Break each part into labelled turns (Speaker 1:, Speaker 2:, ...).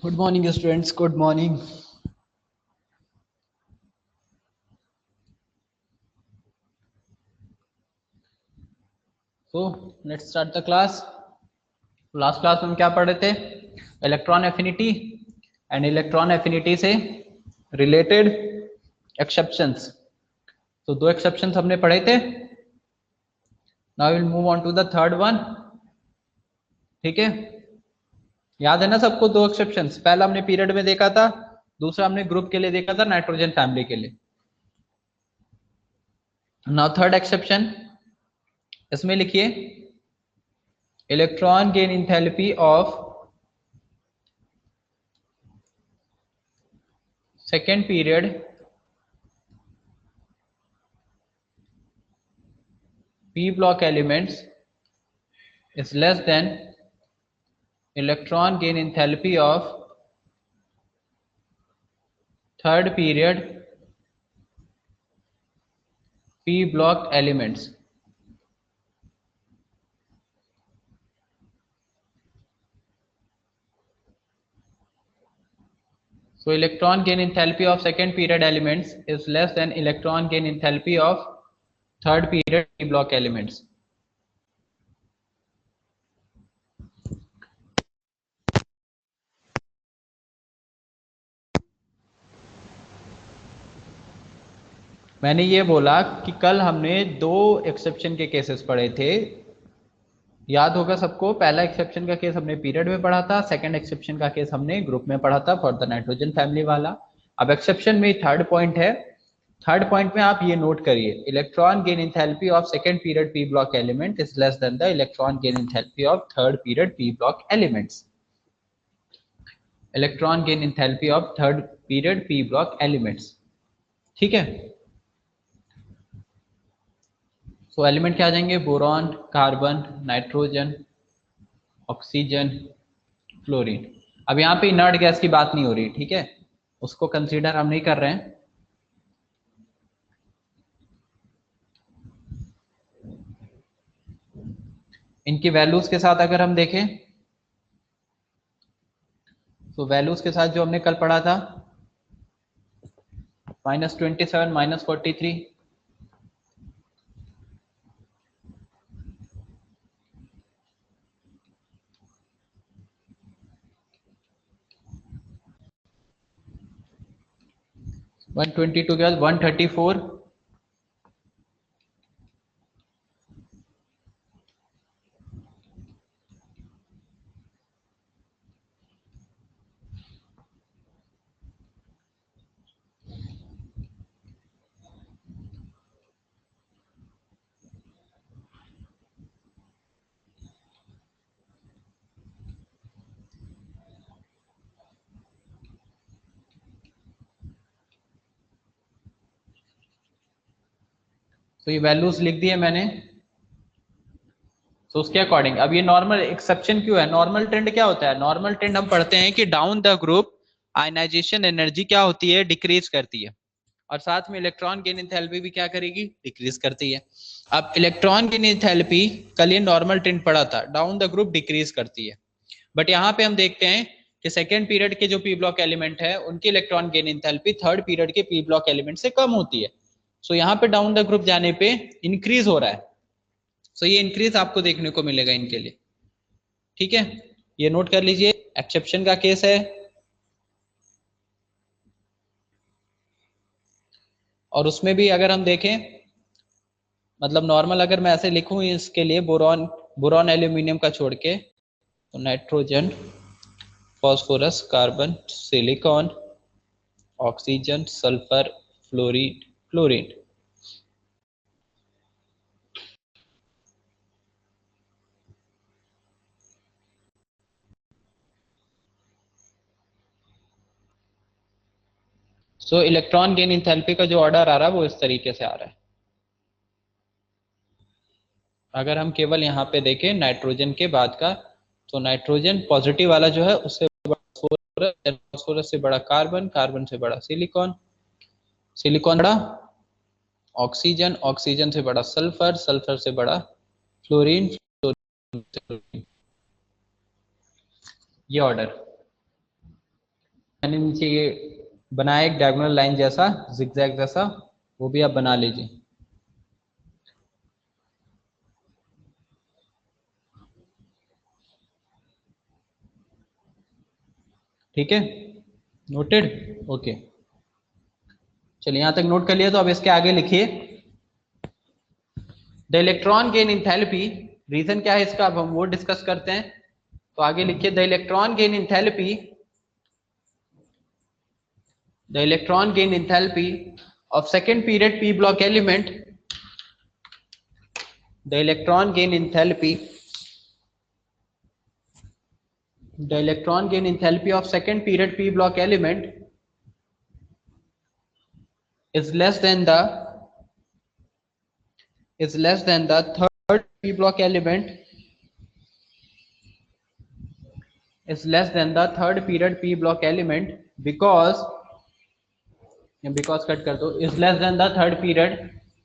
Speaker 1: Good morning, students. Good morning. So let's start the class. Last class में हम क्या पढ़े थे? Electron affinity and electron affinity से रिलेटेड एक्सेप्शंस. तो दो एक्सेप्शंस हमने पढ़े थे. Now we'll move on to the third one. ठीक है, याद है ना सबको दो एक्सेप्शंस? पहला हमने पीरियड में देखा था, दूसरा हमने ग्रुप के लिए देखा था, नाइट्रोजन फैमिली के लिए. नाउ थर्ड एक्सेप्शन, इसमें लिखिए electron gain enthalpy of second period p block elements is less than electron gain enthalpy of third period p block elements. So electron gain enthalpy of second period elements is less than electron gain enthalpy of third period p block elements. मैंने ये बोला कि कल हमने दो exception के cases पढ़े थे, याद होगा सबको. पहला एक्सेप्शन का केस हमने पीरियड में पढ़ा था, सेकंड एक्सेप्शन का केस हमने ग्रुप में पढ़ा था फॉर द नाइट्रोजन फैमिली वाला. अब एक्सेप्शन में थर्ड पॉइंट है. थर्ड पॉइंट में आप ये नोट करिए, electron gain enthalpy of second period P block element is less then the electron gain enthalpy of third period P block elements. Electron gain enthalpy of third period P block elements. ठीक है, सो element क्या आ जाएंगे? Boron, carbon, nitrogen, oxygen, fluorine. अब यहाँ पे inert gas की बात नहीं हो रही, ठीक है, उसको कंसीडर हम नहीं कर रहे हैं. इनकी वैल्यूज के साथ अगर हम देखें तो वैल्यूज के साथ जो हमने कल पढ़ा था, -27, -43, -122 के बाद 134, तो ये वैल्यूज लिख दिए मैंने. तो उसके अकॉर्डिंग अब ये नॉर्मल एक्सेप्शन क्यों है? नॉर्मल ट्रेंड क्या होता है? नॉर्मल ट्रेंड हम पढ़ते हैं कि down the group ionization energy क्या होती है? डिक्रीज करती है, और साथ में इलेक्ट्रॉन गेन एंथैल्पी भी क्या करेगी? डिक्रीज करती है. अब इलेक्ट्रॉन गेन एंथैल्पी कल ये नॉर्मल ट्रेंड पढ़ा था, डाउन द ग्रुप डिक्रीज करती है. बट यहाँ पे हम देखते हैं कि सेकेंड पीरियड के जो पी ब्लॉक एलिमेंट है उनकी electron gain enthalpy third period के पी ब्लॉक एलिमेंट से कम होती है. सो यहाँ पे डाउन द ग्रुप जाने पे इंक्रीज हो रहा है. सो ये इंक्रीज आपको देखने को मिलेगा इनके लिए. ठीक है, ये नोट कर लीजिए, एक्सेप्शन का केस है. और उसमें भी अगर हम देखें, मतलब नॉर्मल अगर मैं ऐसे लिखूं इसके लिए, बोरॉन, बोरॉन एल्यूमिनियम का छोड़ के, तो nitrogen, phosphorus, carbon, silicon, oxygen, sulphur, fluorine, chlorine. सो इलेक्ट्रॉन गेन इंथैल्पी का जो ऑर्डर आ रहा है वो इस तरीके से आ रहा है. अगर हम केवल यहाँ पे देखें नाइट्रोजन के बाद का, तो नाइट्रोजन पॉजिटिव वाला जो है उससे बड़ा फॉस्फोरस से बड़ा कार्बन, कार्बन से बड़ा सिलिकॉन, सिलिकॉन बड़ा ऑक्सीजन, ऑक्सीजन से बड़ा सल्फर, सल्फर से बड़ा फ्लोरीन, फ्लोरीन. ये ऑर्डर. मैंने नीचे ये बनाया एक डायगोनल लाइन जैसा, जिगजैग जैसा, वो भी आप बना लीजिए। ठीक है, नोटेड, ओके। चलिए यहाँ तक नोट कर लिया, तो अब इसके आगे लिखिए the electron gain enthalpy. Reason क्या है इसका, अब हम वो डिस्कस करते हैं। तो आगे लिखिए the electron gain enthalpy, the electron gain enthalpy of second period p block element, the electron gain enthalpy, the electron gain enthalpy of second period p block element is less than the third p block element, is less than the third period p block element because cut कर दो, is less than the third period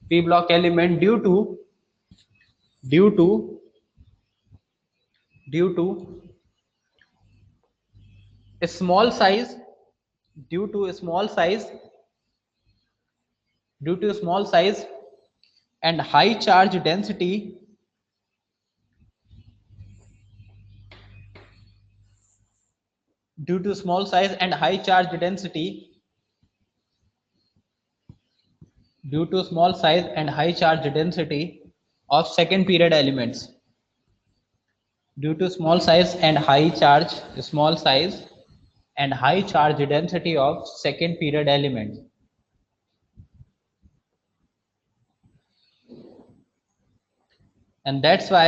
Speaker 1: p block element due to a small size, due to a small size and high charge density, due to small size and high charge density, due to small size and high charge density of second period elements, due to small size and high charge density of second period elements, and that's why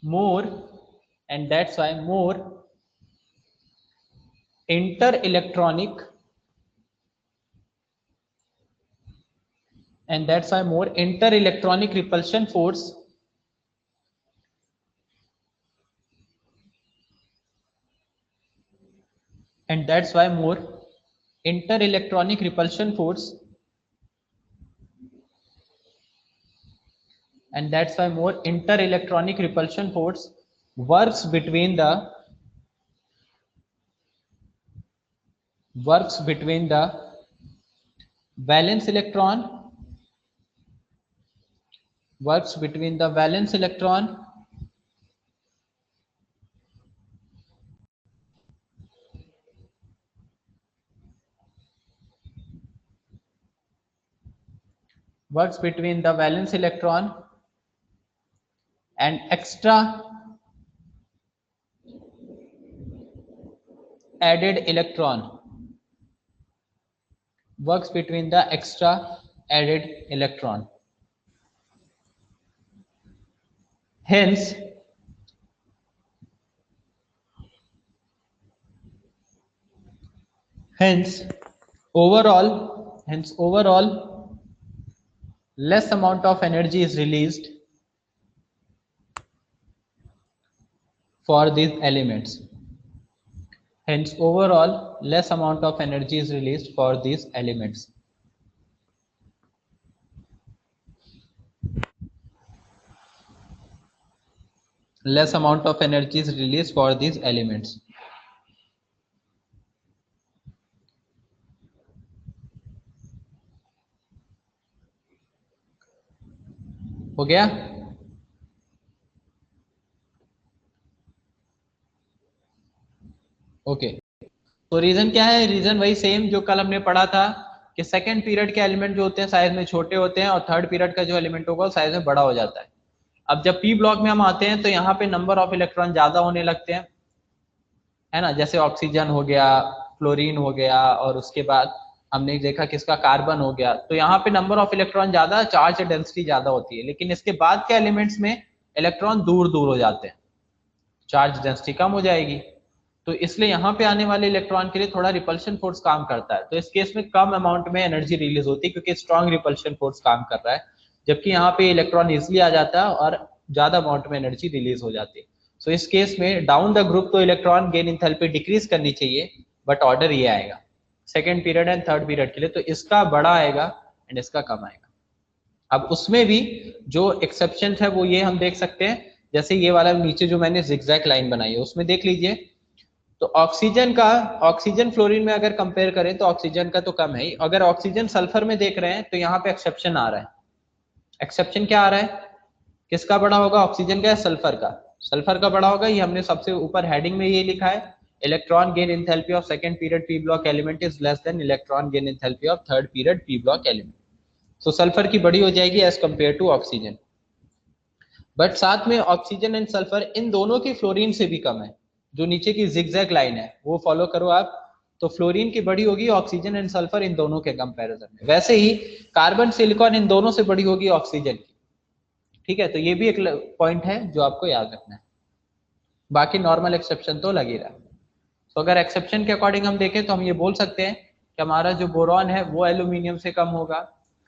Speaker 1: more inter-electronic repulsion force and that's why more inter-electronic repulsion force and that's why more inter-electronic repulsion force works between the valence electron and extra added electron, works between the extra added electron. Hence overall less amount of energy is released for these elements. Hence overall less amount of energy is released for these elements. Less amount of energy is released for these elements. हो गया? Okay, तो reason क्या है? Reason वही same जो कल हमने पढ़ा था कि सेकंड पीरियड के एलिमेंट जो होते हैं साइज में छोटे होते हैं और थर्ड पीरियड का जो एलिमेंट होगा साइज में बड़ा हो जाता है। अब जब पी ब्लॉक में हम आते हैं तो यहाँ पे नंबर ऑफ इलेक्ट्रॉन ज्यादा होने लगते हैं, है ना, जैसे ऑक्सीजन हो गया, फ्लोरीन हो गया, और उसके बाद हमने देखा किसका कार्बन हो गया। तो यहाँ पे नंबर ऑफ इलेक्ट्रॉन ज्यादा, चार्ज डेंसिटी ज्यादा होती है, लेकिन इसके बाद के एलिमेंट्स में इलेक्ट्रॉन दूर दूर हो जाते हैं, चार्ज डेंसिटी कम हो जाएगी। तो इसलिए यहाँ पे आने वाले इलेक्ट्रॉन के लिए थोड़ा रिपल्शन फोर्स काम करता है। तो इस केस में कम अमाउंट में एनर्जी रिलीज होती है क्योंकि स्ट्रॉन्ग रिपल्शन फोर्स काम कर रहा है, जबकि यहाँ पे इलेक्ट्रॉन इजिली आ जाता है और ज्यादा अमाउंट में एनर्जी रिलीज हो जाती है। सो इस केस में डाउन द ग्रुप तो इलेक्ट्रॉन गेन इंथैल्पी डिक्रीज करनी चाहिए, बट ऑर्डर ये आएगा second period and third period के लिए, तो इसका बड़ा आएगा एंड इसका कम आएगा। अब उसमें भी जो एक्सेप्शन है वो ये हम देख सकते हैं जैसे ये वाला नीचे जो मैंने जिगजैग लाइन बनाई है उसमें देख लीजिए, तो ऑक्सीजन फ्लोरीन में अगर कंपेयर करें तो ऑक्सीजन का तो कम है ही। अगर ऑक्सीजन सल्फर में देख रहे हैं तो यहाँ पे एक्सेप्शन आ रहा है। एक्सेप्शन क्या आ रहा है, किसका बड़ा होगा, ऑक्सीजन का या सल्फर का? सल्फर का बड़ा होगा। ये हमने सबसे ऊपर हेडिंग में ये लिखा है, electron gain enthalpy of second period P block element is less than electron gain enthalpy of third period P block element. तो सल्फर की बड़ी हो जाएगी as compare to oxygen. But साथ में ऑक्सीजन एंड सल्फर इन दोनों की fluorine से भी कम है। जो नीचे की जिगजैग लाइन है वो फॉलो करो आप, तो फ्लोरीन की बड़ी होगी ऑक्सीजन एंड सल्फर इन दोनों के कंपैरिजन में। वैसे ही कार्बन सिलिकॉन इन दोनों से बड़ी होगी ऑक्सीजन की। ठीक है, तो ये भी एक पॉइंट है जो आपको याद रखना है। बाकी नॉर्मल एक्सेप्शन तो लग ही रहा है। तो अगर एक्सेप्शन के अकॉर्डिंग हम देखें तो हम ये बोल सकते हैं कि हमारा जो बोरॉन है वो एल्यूमिनियम से कम होगा,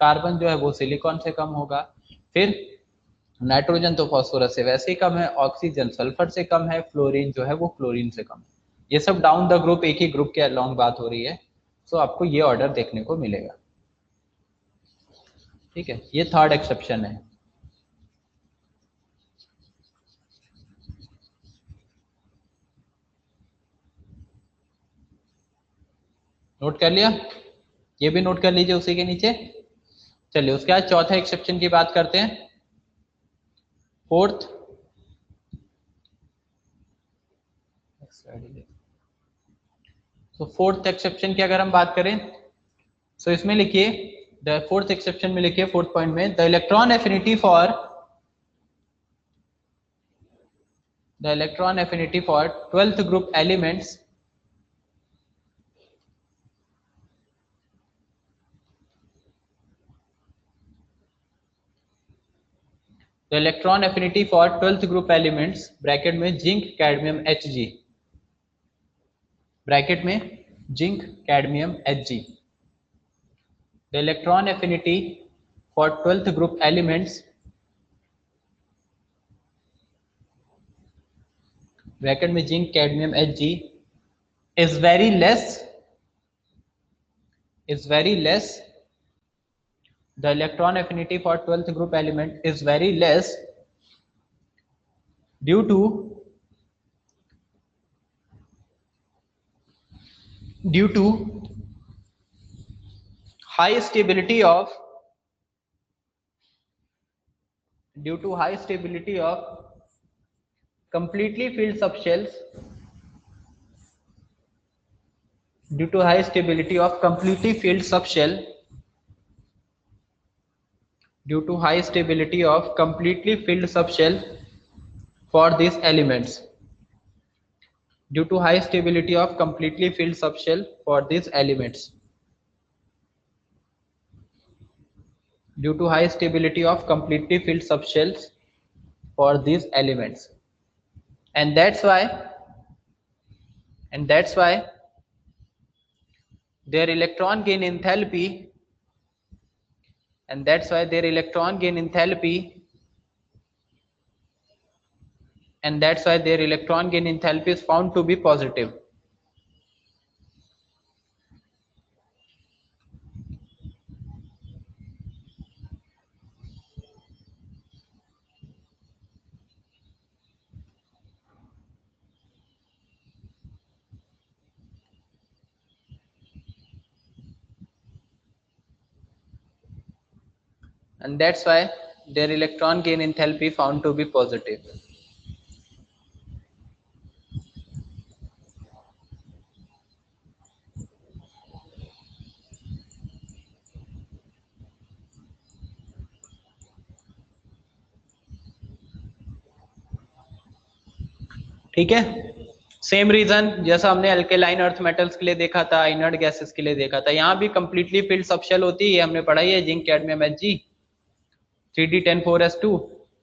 Speaker 1: कार्बन जो है वो सिलिकॉन से कम होगा, फिर नाइट्रोजन तो फास्फोरस से वैसे ही कम है, ऑक्सीजन सल्फर से कम है, फ्लोरीन जो है वो क्लोरीन से कम है। ये सब डाउन द ग्रुप एक ही ग्रुप के अलॉन्ग बात हो रही है। सो आपको ये ऑर्डर देखने को मिलेगा। ठीक है, ये थर्ड एक्सेप्शन है। नोट कर लिया, ये भी नोट कर लीजिए उसी के नीचे। चलिए उसके बाद चौथा एक्सेप्शन की बात करते हैं। फोर्थ, तो फोर्थ एक्सेप्शन की अगर हम बात करें तो इसमें लिखिए, द फोर्थ एक्सेप्शन में लिखिए, फोर्थ पॉइंट में, the electron affinity for twelfth group elements the electron affinity for 12th group elements bracket में जिंक कैडमियम Hg, ब्रैकेट में zinc cadmium Hg, the electron affinity for 12th group elements bracket में zinc cadmium Hg is very less, the electron affinity for 12th group element is very less due to high stability of completely filled subshells, due to high stability of completely filled subshell, due to high stability of completely filled subshell for these elements, due to high stability of completely filled subshell for these elements, due to high stability of completely filled subshells for these elements, and that's why their electron gain enthalpy, and that's why their electron gain enthalpy and that's why their electron gain enthalpy is found to be positive. And that's why their electron gain enthalpy found to be positive. ठीक है, same reason जैसा हमने alkaline earth metals के लिए देखा था, inert gases के लिए देखा था, यहाँ भी कंप्लीटली फिल्ड सबशेल होती है, हमने पढ़ाई है, zinc cadmium Hg 3d10 4s2।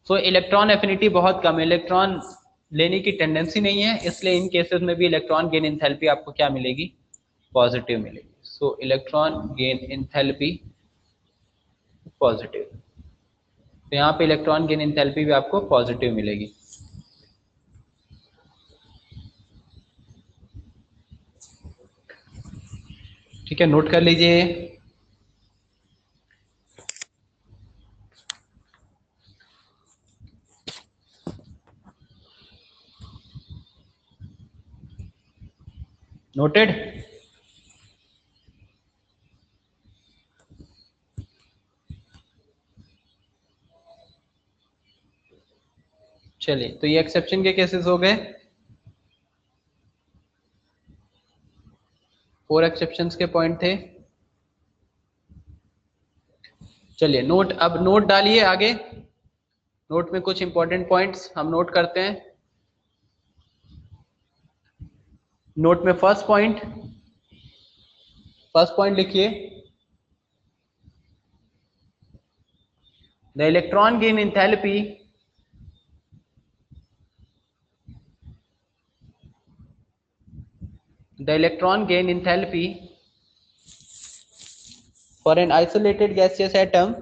Speaker 1: सो इलेक्ट्रॉन एफिनिटी बहुत कम है, इलेक्ट्रॉन लेने की टेंडेंसी नहीं है, इसलिए इन केसेस में भी इलेक्ट्रॉन गेन एंथैल्पी आपको क्या मिलेगी, पॉजिटिव मिलेगी। सो इलेक्ट्रॉन गेन एंथैल्पी पॉजिटिव, तो यहाँ पे इलेक्ट्रॉन गेन एंथैल्पी भी आपको पॉजिटिव मिलेगी। ठीक है, नोट कर लीजिए। नोटेड। चलिए, तो ये एक्सेप्शन के केसेस हो गए। 4 एक्सेप्शंस के पॉइंट थे। चलिए नोट, अब नोट डालिए आगे। नोट में कुछ इंपॉर्टेंट पॉइंट्स हम नोट करते हैं। नोट में फर्स्ट पॉइंट लिखिए, the electron gain enthalpy for an isolated gaseous atom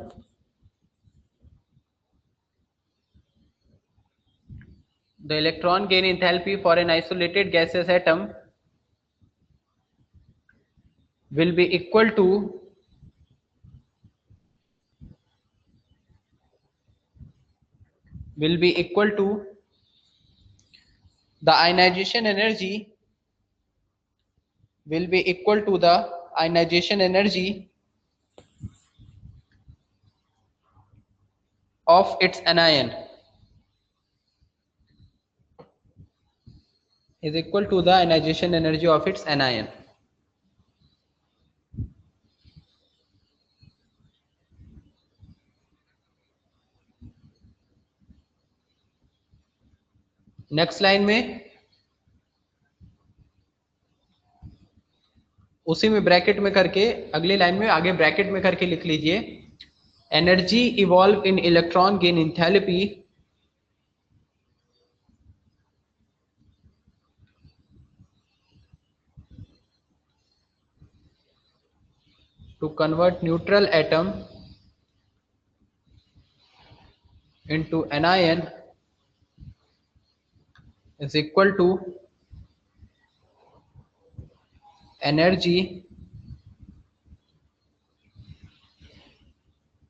Speaker 1: will be equal to the ionization energy of its anion is equal to the ionization energy of its anion. Next line में उसी में bracket में करके, अगली line में आगे bracket में करके लिख लीजिए, energy evolve in electron gain enthalpy to convert neutral atom into anion is equal to energy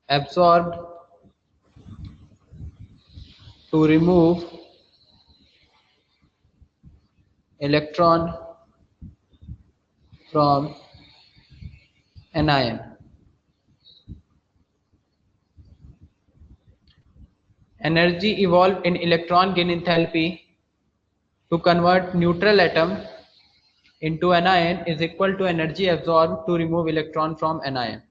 Speaker 1: absorbed to remove electron from anion. Energy evolved in electron gain enthalpy to convert neutral atom into anion is equal to energy absorbed to remove electron from anion.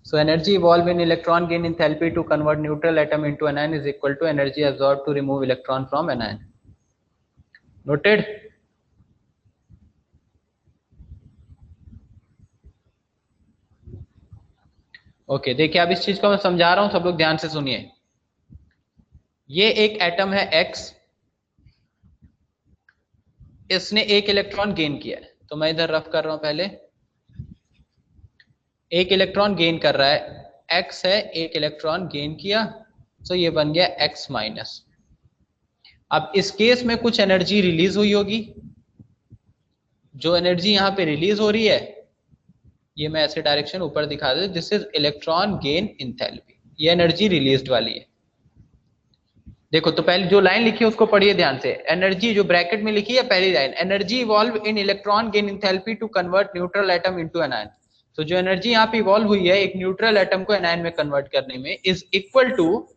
Speaker 1: So energy evolved in electron gain enthalpy to convert neutral atom into anion is equal to energy absorbed to remove electron from anion. Noted? Okay, देखिए अब इस चीज को मैं समझा रहा हूं, सब लोग ध्यान से सुनिए। ये एक एटम है X, इसने एक इलेक्ट्रॉन गेन किया है, तो मैं इधर रफ कर रहा हूं, पहले एक इलेक्ट्रॉन गेन कर रहा है, X है, एक इलेक्ट्रॉन गेन किया, तो ये बन गया X माइनस। अब इस केस में कुछ एनर्जी रिलीज हुई होगी, जो एनर्जी यहां पे रिलीज हो रही है, ये मैं ऐसे डायरेक्शन ऊपर दिखा दे, this is electron gain enthalpy, ये एनर्जी रिलीज्ड वाली है। देखो तो पहले जो लाइन लिखी है उसको पढ़िए ध्यान से, एनर्जी जो ब्रैकेट में लिखी है पहली line, energy evolve in electron gain enthalpy to convert neutral atom into anion. तो जो एनर्जी यहाँ पे इवॉल्व हुई है एक न्यूट्रल एटम को एनायन में कन्वर्ट करने में, is equal to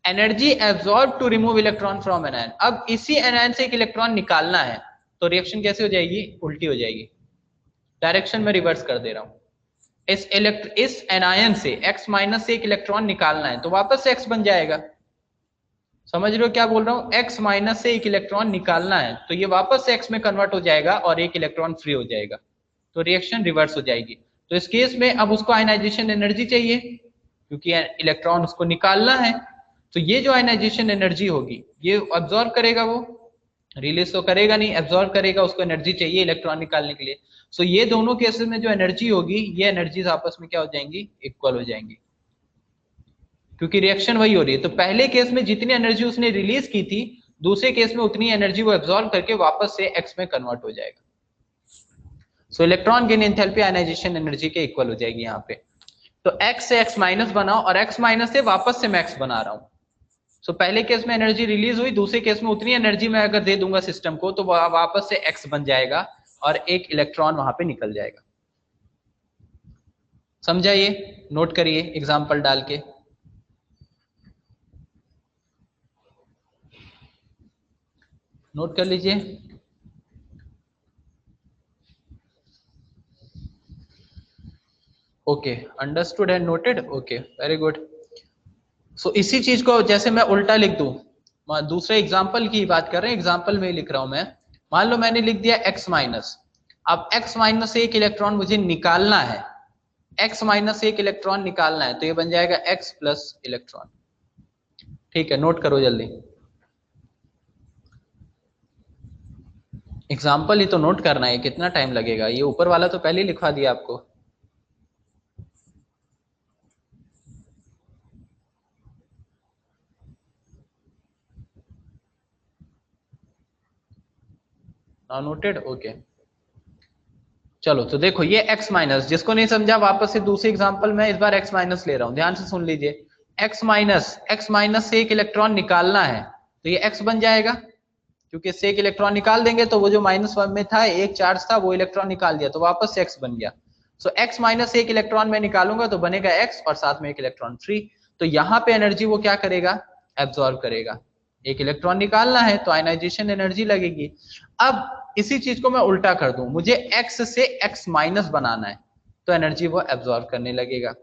Speaker 1: energy absorb to remove electron from anion. अब इसी एनायन से एक इलेक्ट्रॉन निकालना है, तो रिएक्शन कैसे हो जाएगी, उल्टी हो जाएगी। डायरेक्शन में रिवर्स कर दे रहा हूं, इस एनायन से X माइनस से एक इलेक्ट्रॉन निकालना है, तो वापस से X बन जाएगा। समझ रहे हो क्या बोल रहा हूं, X माइनस से एक इलेक्ट्रॉन निकालना है, तो ये वापस से X में कन्वर्ट हो जाएगा और एक इलेक्ट्रॉन फ्री हो जाएगा, तो रिएक्शन रिवर्स हो जाएगी। तो इस केस में अब उसको आयनाइजेशन एनर्जी चाहिए, क्योंकि इलेक्ट्रॉन उसको निकालना है, तो ये जो आयनाइजेशन एनर्जी होगी ये अब्सॉर्ब करेगा, वो रिलीज तो करेगा नहीं, अब्सॉर्ब करेगा, उसको एनर्जी चाहिए इलेक्ट्रॉन निकालने के लिए। सो ये दोनों केसेस में जो एनर्जी होगी, ये एनर्जीज आपस में क्या हो जाएंगी, इक्वल हो जाएंगी, क्योंकि रिएक्शन वही हो रही है। तो पहले केस में जितनी एनर्जी उसने रिलीज की थी, दूसरे केस में उतनी एनर्जी वो एब्सॉर्ब करके वापस से X में कन्वर्ट हो जाएगा। So electron gain enthalpy ionization energy के इक्वल हो जाएगी यहाँ पे। तो x से x माइनस बनाओ और x माइनस से वापस से मैं x बना रहा हूँ। सो पहले केस में एनर्जी रिलीज हुई, दूसरे केस में उतनी एनर्जी मैं अगर दे दूंगा सिस्टम को तो वापस से x बन जाएगा और एक इलेक्ट्रॉन वहां पे निकल जाएगा। समझा? ये नोट करिए एग्जांपल डाल के। नोट कर लीजिए। Okay, understood and noted. Okay, very good. So इसी चीज को जैसे मैं उल्टा लिख दूं, दूसरे एग्जाम्पल की बात कर रहे हैं, एग्जाम्पल में लिख रहा हूं मैं। मान लो मैंने लिख दिया x माइनस, अब x माइनस से एक इलेक्ट्रॉन मुझे निकालना है, x माइनस से एक इलेक्ट्रॉन निकालना है, तो ये बन जाएगा x प्लस इलेक्ट्रॉन। ठीक है, नोट करो जल्दी। एग्जाम्पल ही तो नोट करना है, कितना टाइम लगेगा? ये ऊपर वाला तो पहले ही लिखवा दिया आपको। नोटेड। ओके, चलो तो देखो ये x माइनस, जिसको नहीं समझा वापस से दूसरे एग्जांपल में इस बार x माइनस ले रहा हूं, ध्यान से सुन लीजिए। x माइनस से एक इलेक्ट्रॉन निकालना है, तो ये x बन जाएगा, क्योंकि इससे एक इलेक्ट्रॉन निकाल देंगे तो वो जो -1 में था एक चार्ज था वो इलेक्ट्रॉन निकाल दिया, तो वापस से x बन गया। सो x माइनस से एक इलेक्ट्रॉन में निकालूंगा तो बनेगा x और साथ में एक इलेक्ट्रॉन फ्री। तो यहाँ पे एनर्जी वो क्या करेगा? एब्जॉर्ब करेगा। एक इलेक्ट्रॉन निकालना है तो आयनाइजेशन एनर्जी लगेगी। अब इसी चीज को मैं उल्टा कर दूं, मुझे x से x माइनस बनाना है, तो एनर्जी वो एब्जॉर्ब करने लगेगा,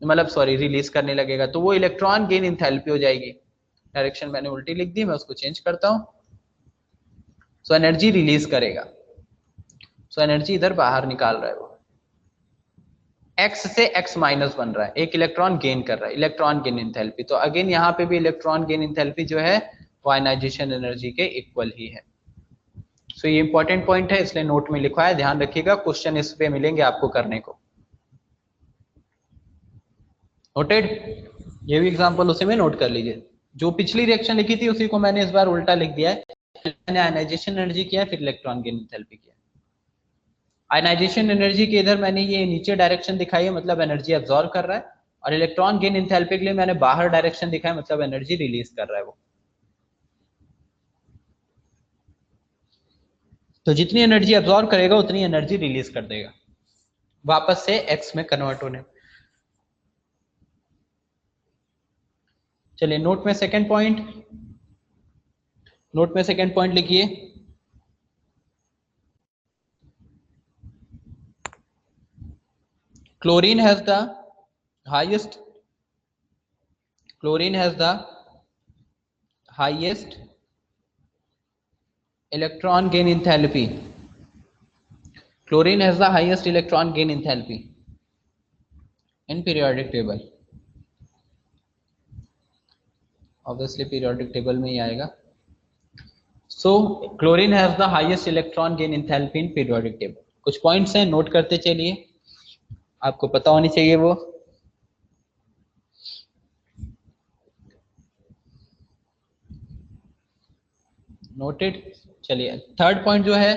Speaker 1: मतलब सॉरी रिलीज करने लगेगा, तो वो इलेक्ट्रॉन गेन इंथैल्पी हो जाएगी। डायरेक्शन मैंने उल्टी लिख दी, मैं उसको चेंज करता हूं। सो एनर्जी रिलीज करेगा, सो एनर्जी इधर बाहर निकाल रहा है वो, x से x माइनस बन रहा है, एक इलेक्ट्रॉन गेन कर रहा है, इलेक्ट्रॉन गेन इंथैल्पी। तो अगेन यहाँ पे भी इलेक्ट्रॉन गेन इंथैल्पी जो है वो आयनाइजेशन एनर्जी के इक्वल ही है। सो ये इंपॉर्टेंट पॉइंट है, इसलिए नोट में लिखा है, ध्यान रखिएगा, क्वेश्चन इस पे मिलेंगे आपको करने को। नोटेड? ये भी एग्जांपल उसी में नोट कर लीजिए, जो पिछली रिएक्शन लिखी थी उसी को मैंने इस बार उल्टा लिख दिया है। मैंने आयनाइजेशन एनर्जी किया फिर इलेक्ट्रॉन गेन इंथैल्पी किया। आयनाइजेशन एनर्जी के इधर मैंने ये नीचे डायरेक्शन दिखाई है, मतलब एनर्जी एब्जॉर्ब कर रहा है, और इलेक्ट्रॉन गेन इंथैल्पी के लिए मैंने बाहर डायरेक्शन दिखाया, मतलब एनर्जी रिलीज कर रहा है वो। तो जितनी एनर्जी एब्जॉर्ब करेगा उतनी एनर्जी रिलीज कर देगा वापस से एक्स में कन्वर्ट होने। चलिए नोट में सेकंड पॉइंट, नोट में सेकंड पॉइंट लिखिए। chlorine has the highest chlorine has the highest electron gain enthalpy. Chlorine has the highest electron gain enthalpy in periodic table. Obviously periodic table में ही आएगा। So chlorine has the highest electron gain enthalpy in periodic table. कुछ points हैं, note करते चलिए, आपको पता होनी चाहिए वो। नोटेड। चलिए थर्ड पॉइंट जो है,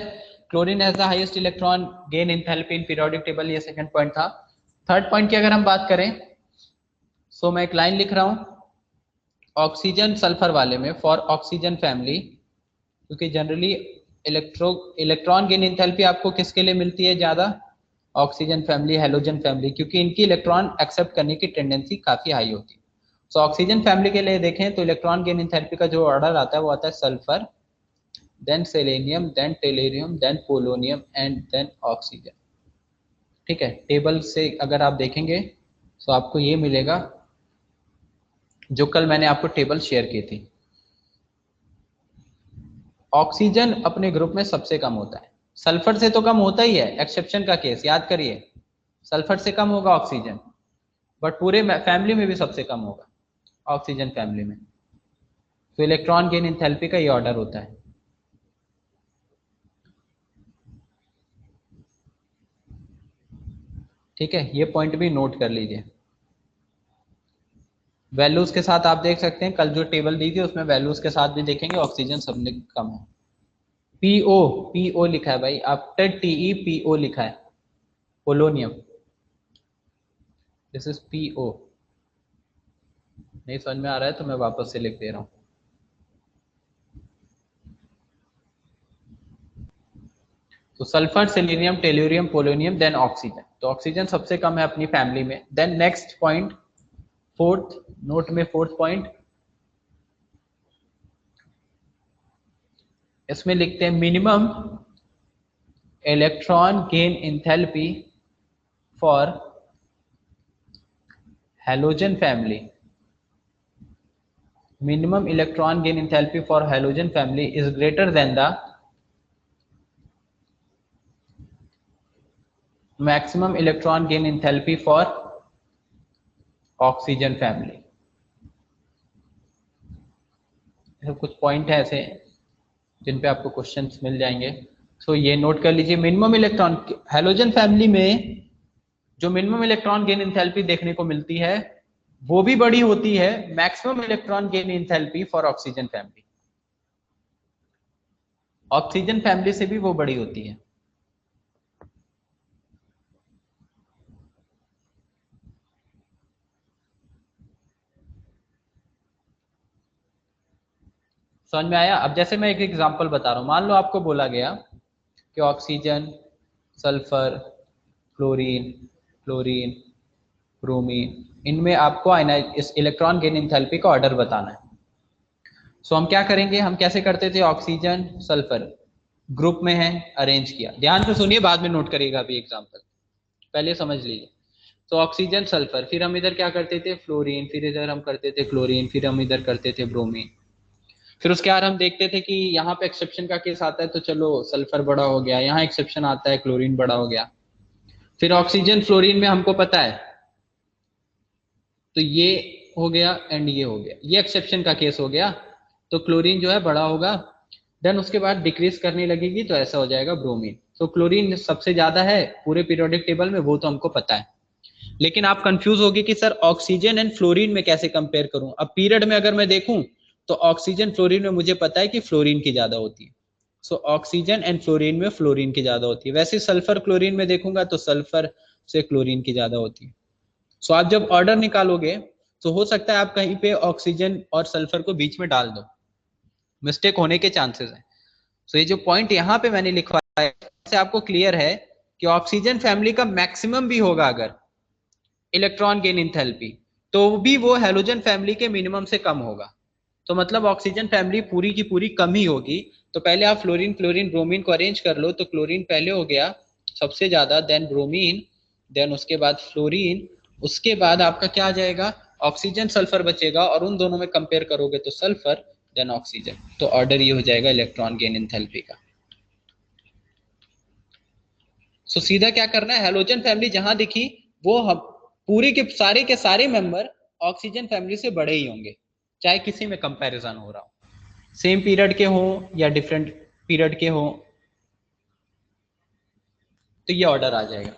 Speaker 1: chlorine has the highest electron gain enthalpy in periodic table, ये सेकंड पॉइंट था। थर्ड पॉइंट की अगर हम बात करें, सो मैं एक लाइन लिख रहा हूं ऑक्सीजन सल्फर वाले में, फॉर ऑक्सीजन फैमिली, क्योंकि जनरली इलेक्ट्रॉन गेन एंथैल्पी आपको किसके लिए मिलती है ज्यादा? ऑक्सीजन फैमिली, हेलोजन फैमिली, क्योंकि इनकी इलेक्ट्रॉन एक्सेप्ट करने की टेंडेंसी काफी हाई होती है। सो ऑक्सीजन फैमिली के लिए देखें तो इलेक्ट्रॉन गेन एंथैल्पी का जो ऑर्डर आता है वो आता है sulphur, then selenium, then tellurium, then polonium and then oxygen. ठीक है, टेबल से अगर आप देखेंगे तो आपको ये मिलेगा जो कल मैंने आपको टेबल शेयर की थी। ऑक्सीजन अपने ग्रुप में सबसे कम होता है, सल्फर से तो कम होता ही है, एक्सेप्शन का केस याद करिए, सल्फर से कम होगा ऑक्सीजन, बट पूरे फैमिली में भी सबसे कम होगा ऑक्सीजन फैमिली में। तो इलेक्ट्रॉन गेन एंथैल्पी का ये ऑर्डर होता है। ठीक है, ये पॉइंट भी नोट कर लीजिए। वैल्यूज के साथ आप देख सकते हैं, कल जो टेबल दी थी उसमें वैल्यूज के साथ भी देखेंगे, ऑक्सीजन सबसे कम है। पीओ, पीओ लिखा है भाई, आफ्टर टीई पीओ लिखा है, पोलोनियम, दिस इज पीओ। नहीं समझ में आ रहा है तो मैं वापस से लिख दे रहा हूं। तो sulphur, selenium, tellurium, polonium, then oxygen. तो ऑक्सीजन सबसे कम है अपनी फैमिली में। Then next point, fourth note में फोर्थ पॉइंट, इसमें लिखते हैं minimum electron gain enthalpy for halogen family. minimum electron gain enthalpy for halogen family is greater than the maximum electron gain enthalpy for oxygen family। सब कुछ point है ऐसे जिन पे आपको क्वेश्चंस मिल जाएंगे। सो ये नोट कर लीजिए, मिनिमम इलेक्ट्रॉन हैलोजन फैमिली में जो मिनिमम इलेक्ट्रॉन गेन एंथैल्पी देखने को मिलती है वो भी बड़ी होती है maximum electron gain enthalpy for oxygen family. Oxygen family से भी वो बड़ी होती है। समझ में आया? अब जैसे मैं एक एग्जांपल बता रहा हूं, मान लो आपको बोला गया कि oxygen, sulphur, chlorine, chlorine, bromine, इनमें आपको इस इलेक्ट्रॉन गेन एंथैल्पी का ऑर्डर बताना है। सो हम क्या करेंगे, हम कैसे करते थे, ऑक्सीजन सल्फर ग्रुप में है, अरेंज किया। ध्यान से सुनिए, बाद में नोट करिएगा अभी एग्जांपल, पहले समझ लीजिए। तो ऑक्सीजन सल्फर, फिर हम इधर क्या करते थे, फ्लोरीन, फिर इधर हम करते थे क्लोरीन, फिर हम इधर करते थे ब्रोमीन। फिर उसके बाद हम देखते थे कि यहाँ पे एक्सेप्शन का केस आता है तो चलो सल्फर बड़ा हो गया, यहाँ एक्सेप्शन आता है क्लोरीन बड़ा हो गया। फिर ऑक्सीजन फ्लोरीन में हमको पता है तो ये हो गया एंड ये हो गया, ये एक्सेप्शन का केस हो गया, तो क्लोरीन जो है बड़ा होगा। देन उसके बाद डिक्रीज करने लगेगी तो ऐसा हो जाएगा ब्रोमीन। तो क्लोरीन सबसे ज्यादा है पूरे पीरियोडिक टेबल में, वो तो हमको पता है। लेकिन आप कंफ्यूज होगे कि सर ऑक्सीजन एंड फ्लोरीन में कैसे कंपेयर करूं। अब पीरियड में अगर मैं देखूं तो ऑक्सीजन फ्लोरीन में मुझे पता है कि फ्लोरीन की ज्यादा होती है। सो ऑक्सीजन एंड फ्लोरीन में फ्लोरीन की ज्यादा होती है। वैसे सल्फर क्लोरीन में देखूंगा तो सल्फर से क्लोरीन की ज्यादा होती है। सो आप जब ऑर्डर निकालोगे तो हो सकता है आप कहीं पे ऑक्सीजन और सल्फर को बीच में डाल दो, मिस्टेक होने के चांसेस है। सो ये जो पॉइंट यहाँ पे मैंने लिखवाया है इससे आपको क्लियर है कि ऑक्सीजन फैमिली का मैक्सिमम भी होगा अगर इलेक्ट्रॉन गेन एंथैल्पी, तो भी वो हैलोजन फैमिली के मिनिमम से कम होगा। तो मतलब ऑक्सीजन फैमिली पूरी की पूरी कम ही होगी। तो पहले आप फ्लोरीन, क्लोरीन, ब्रोमीन को अरेंज कर लो। तो क्लोरीन पहले हो गया सबसे ज्यादा, देन ब्रोमीन, देन उसके बाद फ्लोरीन, उसके बाद आपका क्या आ जाएगा, ऑक्सीजन सल्फर बचेगा, और उन दोनों में कंपेयर करोगे तो सल्फर देन ऑक्सीजन। तो ऑर्डर ये हो जाएगा इलेक्ट्रॉन गेन एंथैल्पी का। सो सीधा क्या करना है, हैलोजन फैमिली जहां दिखी वो हम पूरी के सारे मेंबर ऑक्सीजन फैमिली से बड़े ही होंगे, चाहे किसी में कंपैरिजन हो रहा हो, सेम पीरियड के हो या डिफरेंट पीरियड के हो, तो ये ऑर्डर आ जाएगा।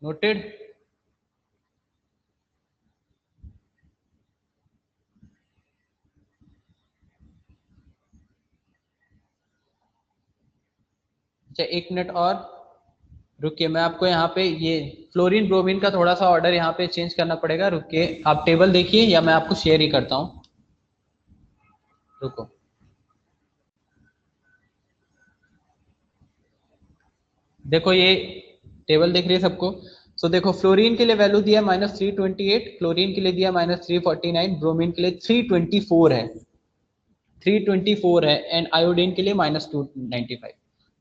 Speaker 1: नोटेड? अच्छा एक मिनट और रुकिए, मैं आपको यहाँ पे ये फ्लोरीन ब्रोमीन का थोड़ा सा ऑर्डर यहाँ पे चेंज करना पड़ेगा। रुकिए, आप टेबल देखिए या मैं आपको शेयर ही करता हूँ, रुको। देखो ये टेबल दिख रही है सबको। सो देखो फ्लोरीन के लिए वैल्यू दिया -328, क्लोरीन के लिए दिया -349, ब्रोमीन के लिए 324 है, 324 है, एंड आयोडीन के लिए -295।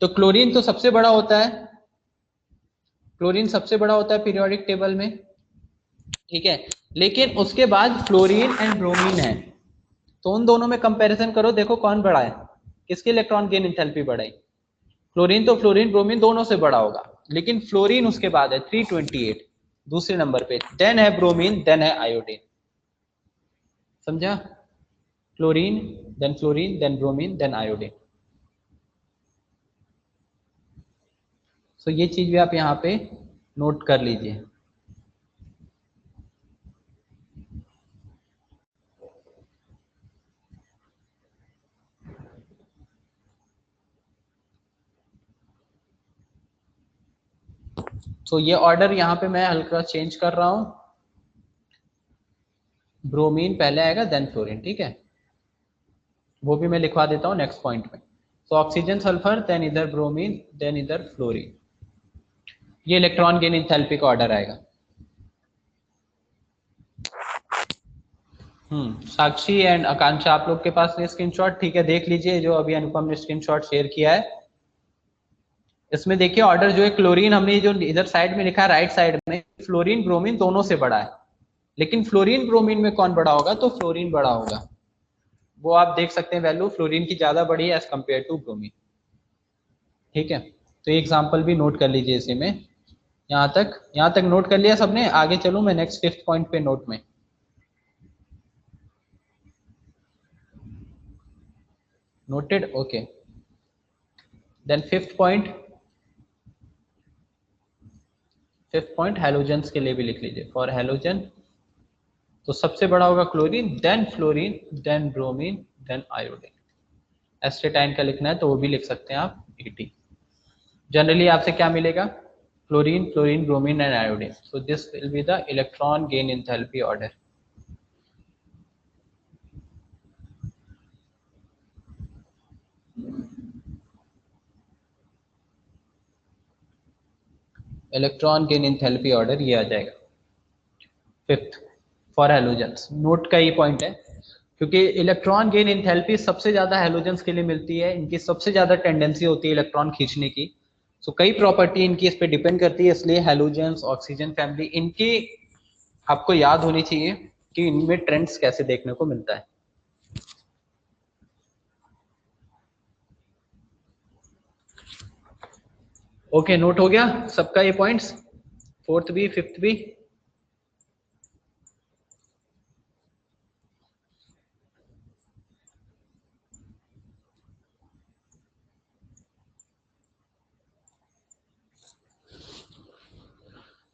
Speaker 1: तो क्लोरीन तो सबसे बड़ा होता है, क्लोरीन सबसे बड़ा होता है पीरियोडिक टेबल में, ठीक है। लेकिन उसके बाद फ्लोरीन एंड ब्रोमीन है, तो उन दोनों में कंपैरिजन करो, देखो कौन बड़ा है, किसकी इलेक्ट्रॉन गेन एंथैल्पी बड़ा है। क्लोरीन तो फ्लोरीन ब्रोमीन दोनों से बड़ा होगा, लेकिन फ्लोरीन उसके बाद है 328 दूसरे नंबर पे, देन है ब्रोमीन, देन है आयोडीन। समझा? Fluorine, then bromine, then iodine. So ये चीज भी आप यहाँ पे नोट कर लीजिए। सो ये ऑर्डर यहाँ पे मैं हल्का चेंज कर रहा हूँ, ब्रोमीन पहले आएगा देन फ्लोरीन, ठीक है, वो भी मैं लिखवा देता हूँ नेक्स्ट पॉइंट में। सो ऑक्सीजन सल्फर, देन इधर ब्रोमीन, देन इधर फ्लोरीन। ये इलेक्ट्रॉन गेन एंथैल्पी का ऑर्डर आएगा। साक्षी एंड आकांक्षा, आप लोग के पास है स्क्रीनशॉट? ठीक है, देख लीजिए जो अभी अनुपम ने स्क्रीनशॉट शेयर किया है। इसमें देखिए ऑर्डर जो है, क्लोरीन हमने जो इधर साइड में लिखा है राइट साइड में, फ्लोरीन ब्रोमीन दोनों से बड़ा है, लेकिन फ्लोरीन ब्रोमीन में कौन बड़ा होगा? तो फ्लोरीन बड़ा होगा। वो आप देख सकते हैं वैल्यू फ्लोरीन की ज्यादा बड़ी है एज कम्पेयर टू ब्रोमीन, ठीक है। तो एग्जाम्पल भी नोट कर लीजिए इसी में। यहाँ तक नोट कर लिया सबने? आगे चलूं मैं नेक्स्ट 5th पॉइंट पे नोट में। Noted, okay. Then 5th point halogens के लिए भी लिख लीजिए। फॉर हैलोजन तो सबसे बड़ा होगा chlorine, then fluorine, then bromine, then iodine. Astatine का लिखना है तो वो भी लिख सकते हैं आप 80। जनरली आपसे क्या मिलेगा? Fluorine, bromine and iodine. So this will be the electron gain enthalpy order. Electron gain enthalpy order ये आ जाएगा 5th फॉर हैलोजेंस। नोट का ये पॉइंट है क्योंकि इलेक्ट्रॉन गेन एंथैल्पी सबसे ज्यादा हैलोजेंस के लिए मिलती है, इनकी सबसे ज्यादा टेंडेंसी होती है इलेक्ट्रॉन खींचने की। सो कई प्रॉपर्टी इनकी इस पे डिपेंड करती है, इसलिए हैलोजेंस, ऑक्सीजन फैमिली, इनकी आपको याद होनी चाहिए कि इनमें ट्रेंड्स कैसे देखने को मिलता है। ओके, नोट हो गया सबका ये पॉइंट्स? 4th भी 5th भी?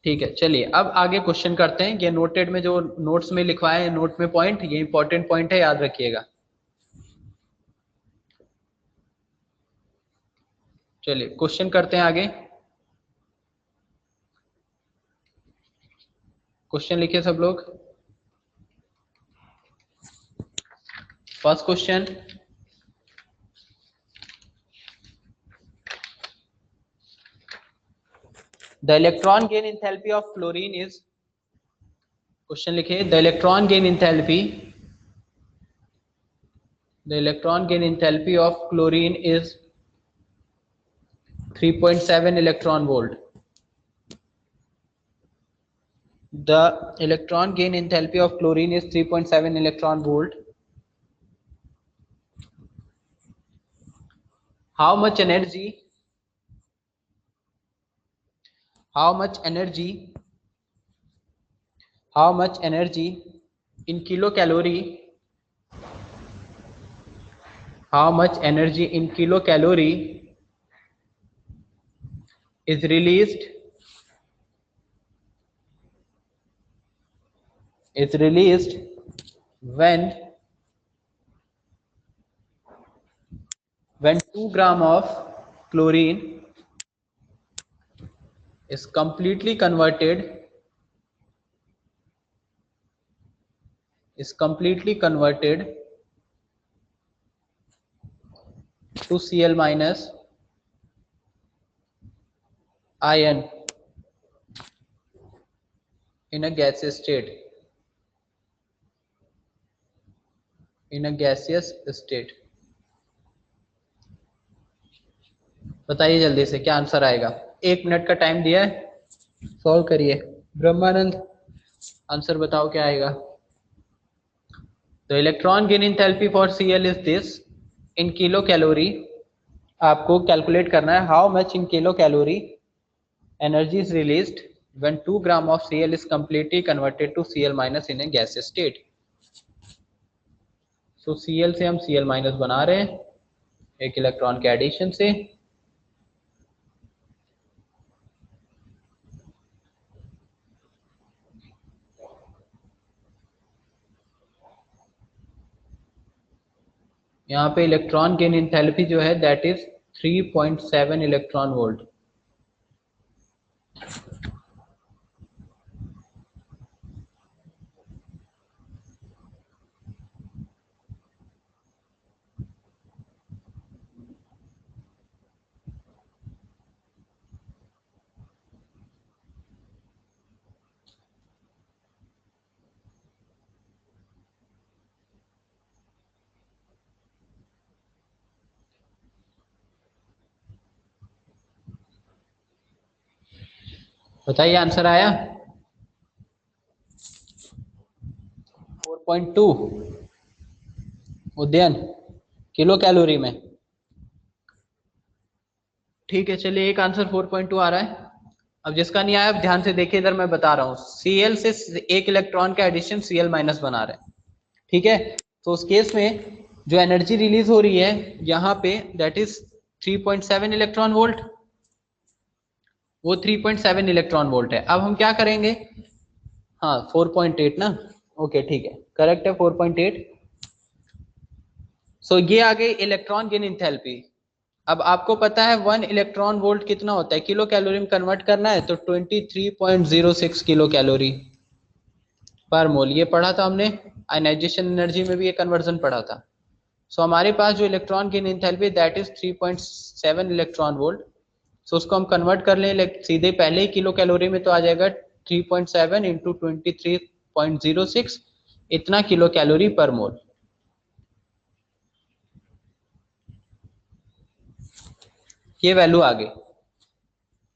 Speaker 1: ठीक है, चलिए अब आगे क्वेश्चन करते हैं। ये नोटेड में जो नोट्स में लिखवाए हैं, नोट में पॉइंट, ये इंपॉर्टेंट पॉइंट है, याद रखिएगा। चलिए क्वेश्चन करते हैं आगे। क्वेश्चन लिखिए सब लोग। First question, the electron gain enthalpy of chlorine is, question लिखिए, the electron gain enthalpy of chlorine is 3.7 electron volt. The electron gain enthalpy of chlorine is 3.7 electron volt. How much energy in kilocalorie, is released when 2 gram of chlorine is completely converted to Cl minus ion in a gaseous state. बताइए जल्दी से क्या answer आएगा? 1 minute का time दिया है, solve करिए। ब्रह्मानंद answer बताओ क्या आएगा? तो electron gain enthalpy for Cl is this in kilo calorie. आपको कैलकुलेट करना है how much in kilo calorie energy is released when 2 gram of Cl is completely converted to Cl minus in a gaseous state. तो Cl से हम Cl minus बना रहे हैं एक इलेक्ट्रॉन के एडिशन से। यहाँ पे इलेक्ट्रॉन गेन एंथैल्पी जो है दैट इज 3.7 इलेक्ट्रॉन वोल्ट। बताइए आंसर आया 4.2 उदयन किलो कैलोरी में। ठीक है चलिए एक आंसर 4.2 आ रहा है। अब जिसका नहीं आया अब ध्यान से देखिए, इधर मैं बता रहा हूँ Cl से एक इलेक्ट्रॉन का एडिशन Cl माइनस बना रहे हैं, ठीक है। तो उस केस में जो एनर्जी रिलीज हो रही है यहाँ पे दैट इज 3.7 इलेक्ट्रॉन वोल्ट, वो 3.7 इलेक्ट्रॉन वोल्ट है। अब हम क्या करेंगे, हाँ 4.8 ना, ओके ठीक है करेक्ट है 4.8। सो ये आ गई इलेक्ट्रॉन गेन एंथैल्पी। अब आपको पता है 1 इलेक्ट्रॉन वोल्ट कितना होता है, किलो कैलोरी में कन्वर्ट करना है तो 23.06 किलो कैलोरी पर मोल, ये पढ़ा था हमने आयनाइजेशन एनर्जी में भी ये कन्वर्जन पढ़ा था। सो हमारे पास जो electron gain enthalpy that is 3.7 electron volt. So उसको हम कन्वर्ट कर लें सीधे पहले ही किलो कैलोरी में, तो आ जाएगा 3.7 इंटू 23.06 इतना किलो कैलोरी पर मोल। ये वैल्यू आ गई,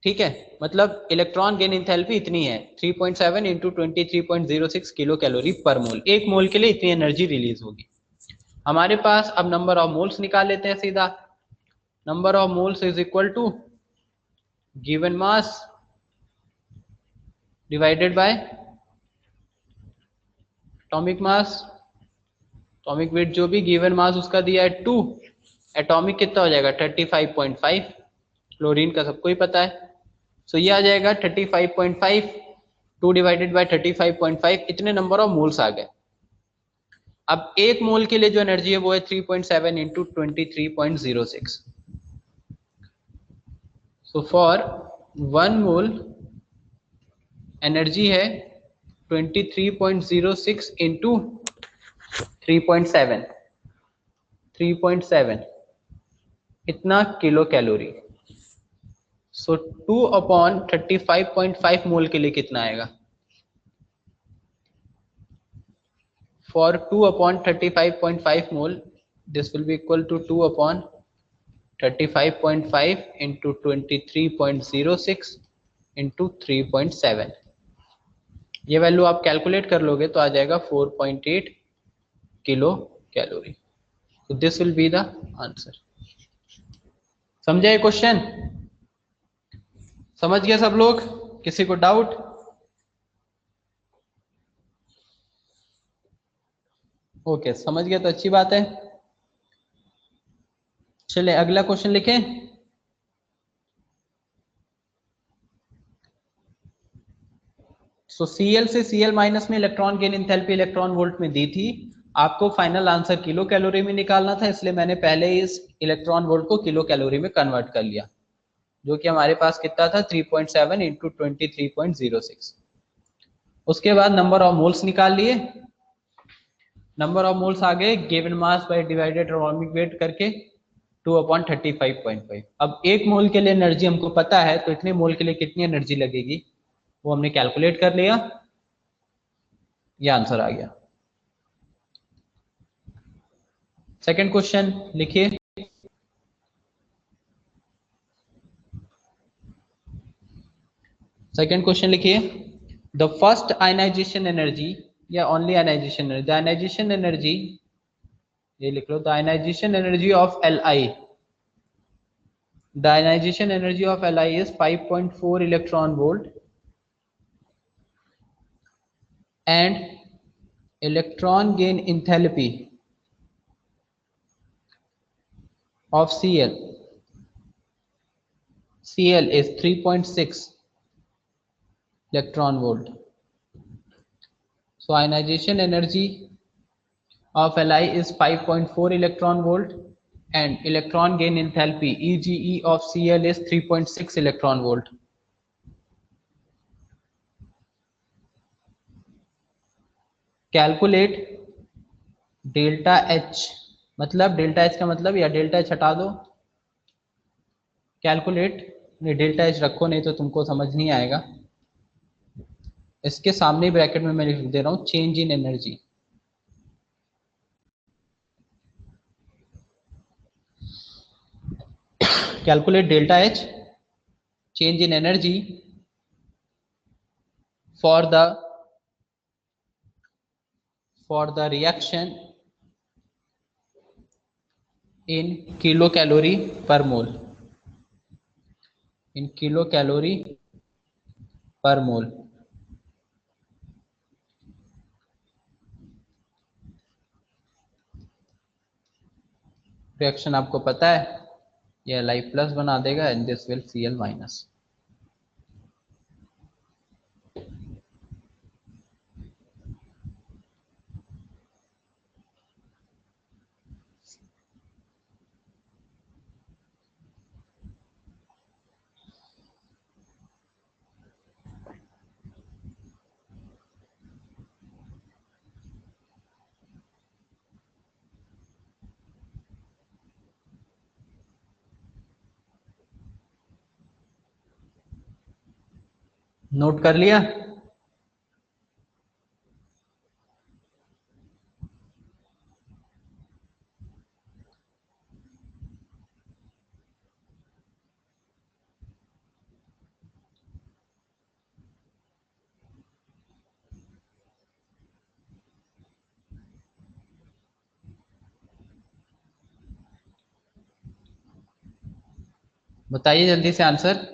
Speaker 1: ठीक है। मतलब इलेक्ट्रॉन गेन एंथैल्पी इतनी है 3.7 इंटू 23.06 किलो कैलोरी पर मोल, एक मोल के लिए इतनी एनर्जी रिलीज होगी। हमारे पास अब नंबर ऑफ मोल्स निकाल लेते हैं सीधा। Number of moles is equal to given mass divided by atomic mass, atomic weight जो भी, गिवन मास उसका दिया है 2, एटॉमिक कितना हो जाएगा 35.5, क्लोरीन का सबको ही पता है। सो ये आ जाएगा 35.5, 2 डिवाइडेड बाय 35.5, इतने नंबर ऑफ मोल्स आ गए। अब एक मोल के लिए जो एनर्जी है वो है 3.7 into 23.06। So for 1 mole energy है 23.06 इंटू 3.7, 3.7 इतना किलो कैलोरी। सो 2/35.5 मोल के लिए कितना आएगा, for 2/35.5 mole this will be equal to 2/35.5 into 23.06 into 3.7। ये वैल्यू आप कैलकुलेट कर लोगे तो आ जाएगा 4.8 किलो कैलोरी। तो this will be the answer. समझे क्वेश्चन, समझ गया सब लोग, किसी को डाउट? ओके समझ गया तो अच्छी बात है। चलिए अगला क्वेश्चन लिखें। सो Cl से Cl माइनस में electron gain enthalpy electron volt में दी थी, आपको फाइनल आंसर किलो कैलोरी में निकालना था, इसलिए मैंने पहले ही इस इलेक्ट्रॉन वोल्ट को किलो कैलोरी में कन्वर्ट कर लिया, जो कि हमारे पास कितना था 3.7 इंटू 23.06। उसके बाद नंबर ऑफ मोल्स निकाल लिए, नंबर ऑफ मोल्स आ गए given mass by divided atomic weight करके 2/35.5। अब एक मोल के लिए एनर्जी हमको पता है, तो इतने मोल के लिए कितनी एनर्जी लगेगी वो हमने कैलकुलेट कर लिया, ये आंसर आ गया। सेकंड क्वेश्चन लिखिए। सेकंड क्वेश्चन लिखिए, द फर्स्ट आयनाइजेशन एनर्जी या only ionisation energy, the ionisation energy, ये लिख लो, the ionisation energy of Li, the ionisation energy of Li is 5.4 electron volt and electron gain enthalpy of Cl is 3.6 electron volt. So ionization energy of Li is 5.4 electron volt and electron gain enthalpy EGE of Cl is 3.6 electron volt. Calculate delta H, मतलब delta H का मतलब, या delta H हटा दो, calculate, नहीं delta H रखो नहीं तो तुमको समझ नहीं आएगा। इसके सामने ब्रैकेट में मैं लिख दे रहा हूँ change in energy. Calculate delta H change in energy for the reaction in kilocalorie per mole, in kilocalorie per mole। Reaction आपको पता है, ये Li प्लस बना देगा and this will Cl minus. Note कर लिया? बताइए जल्दी से आंसर।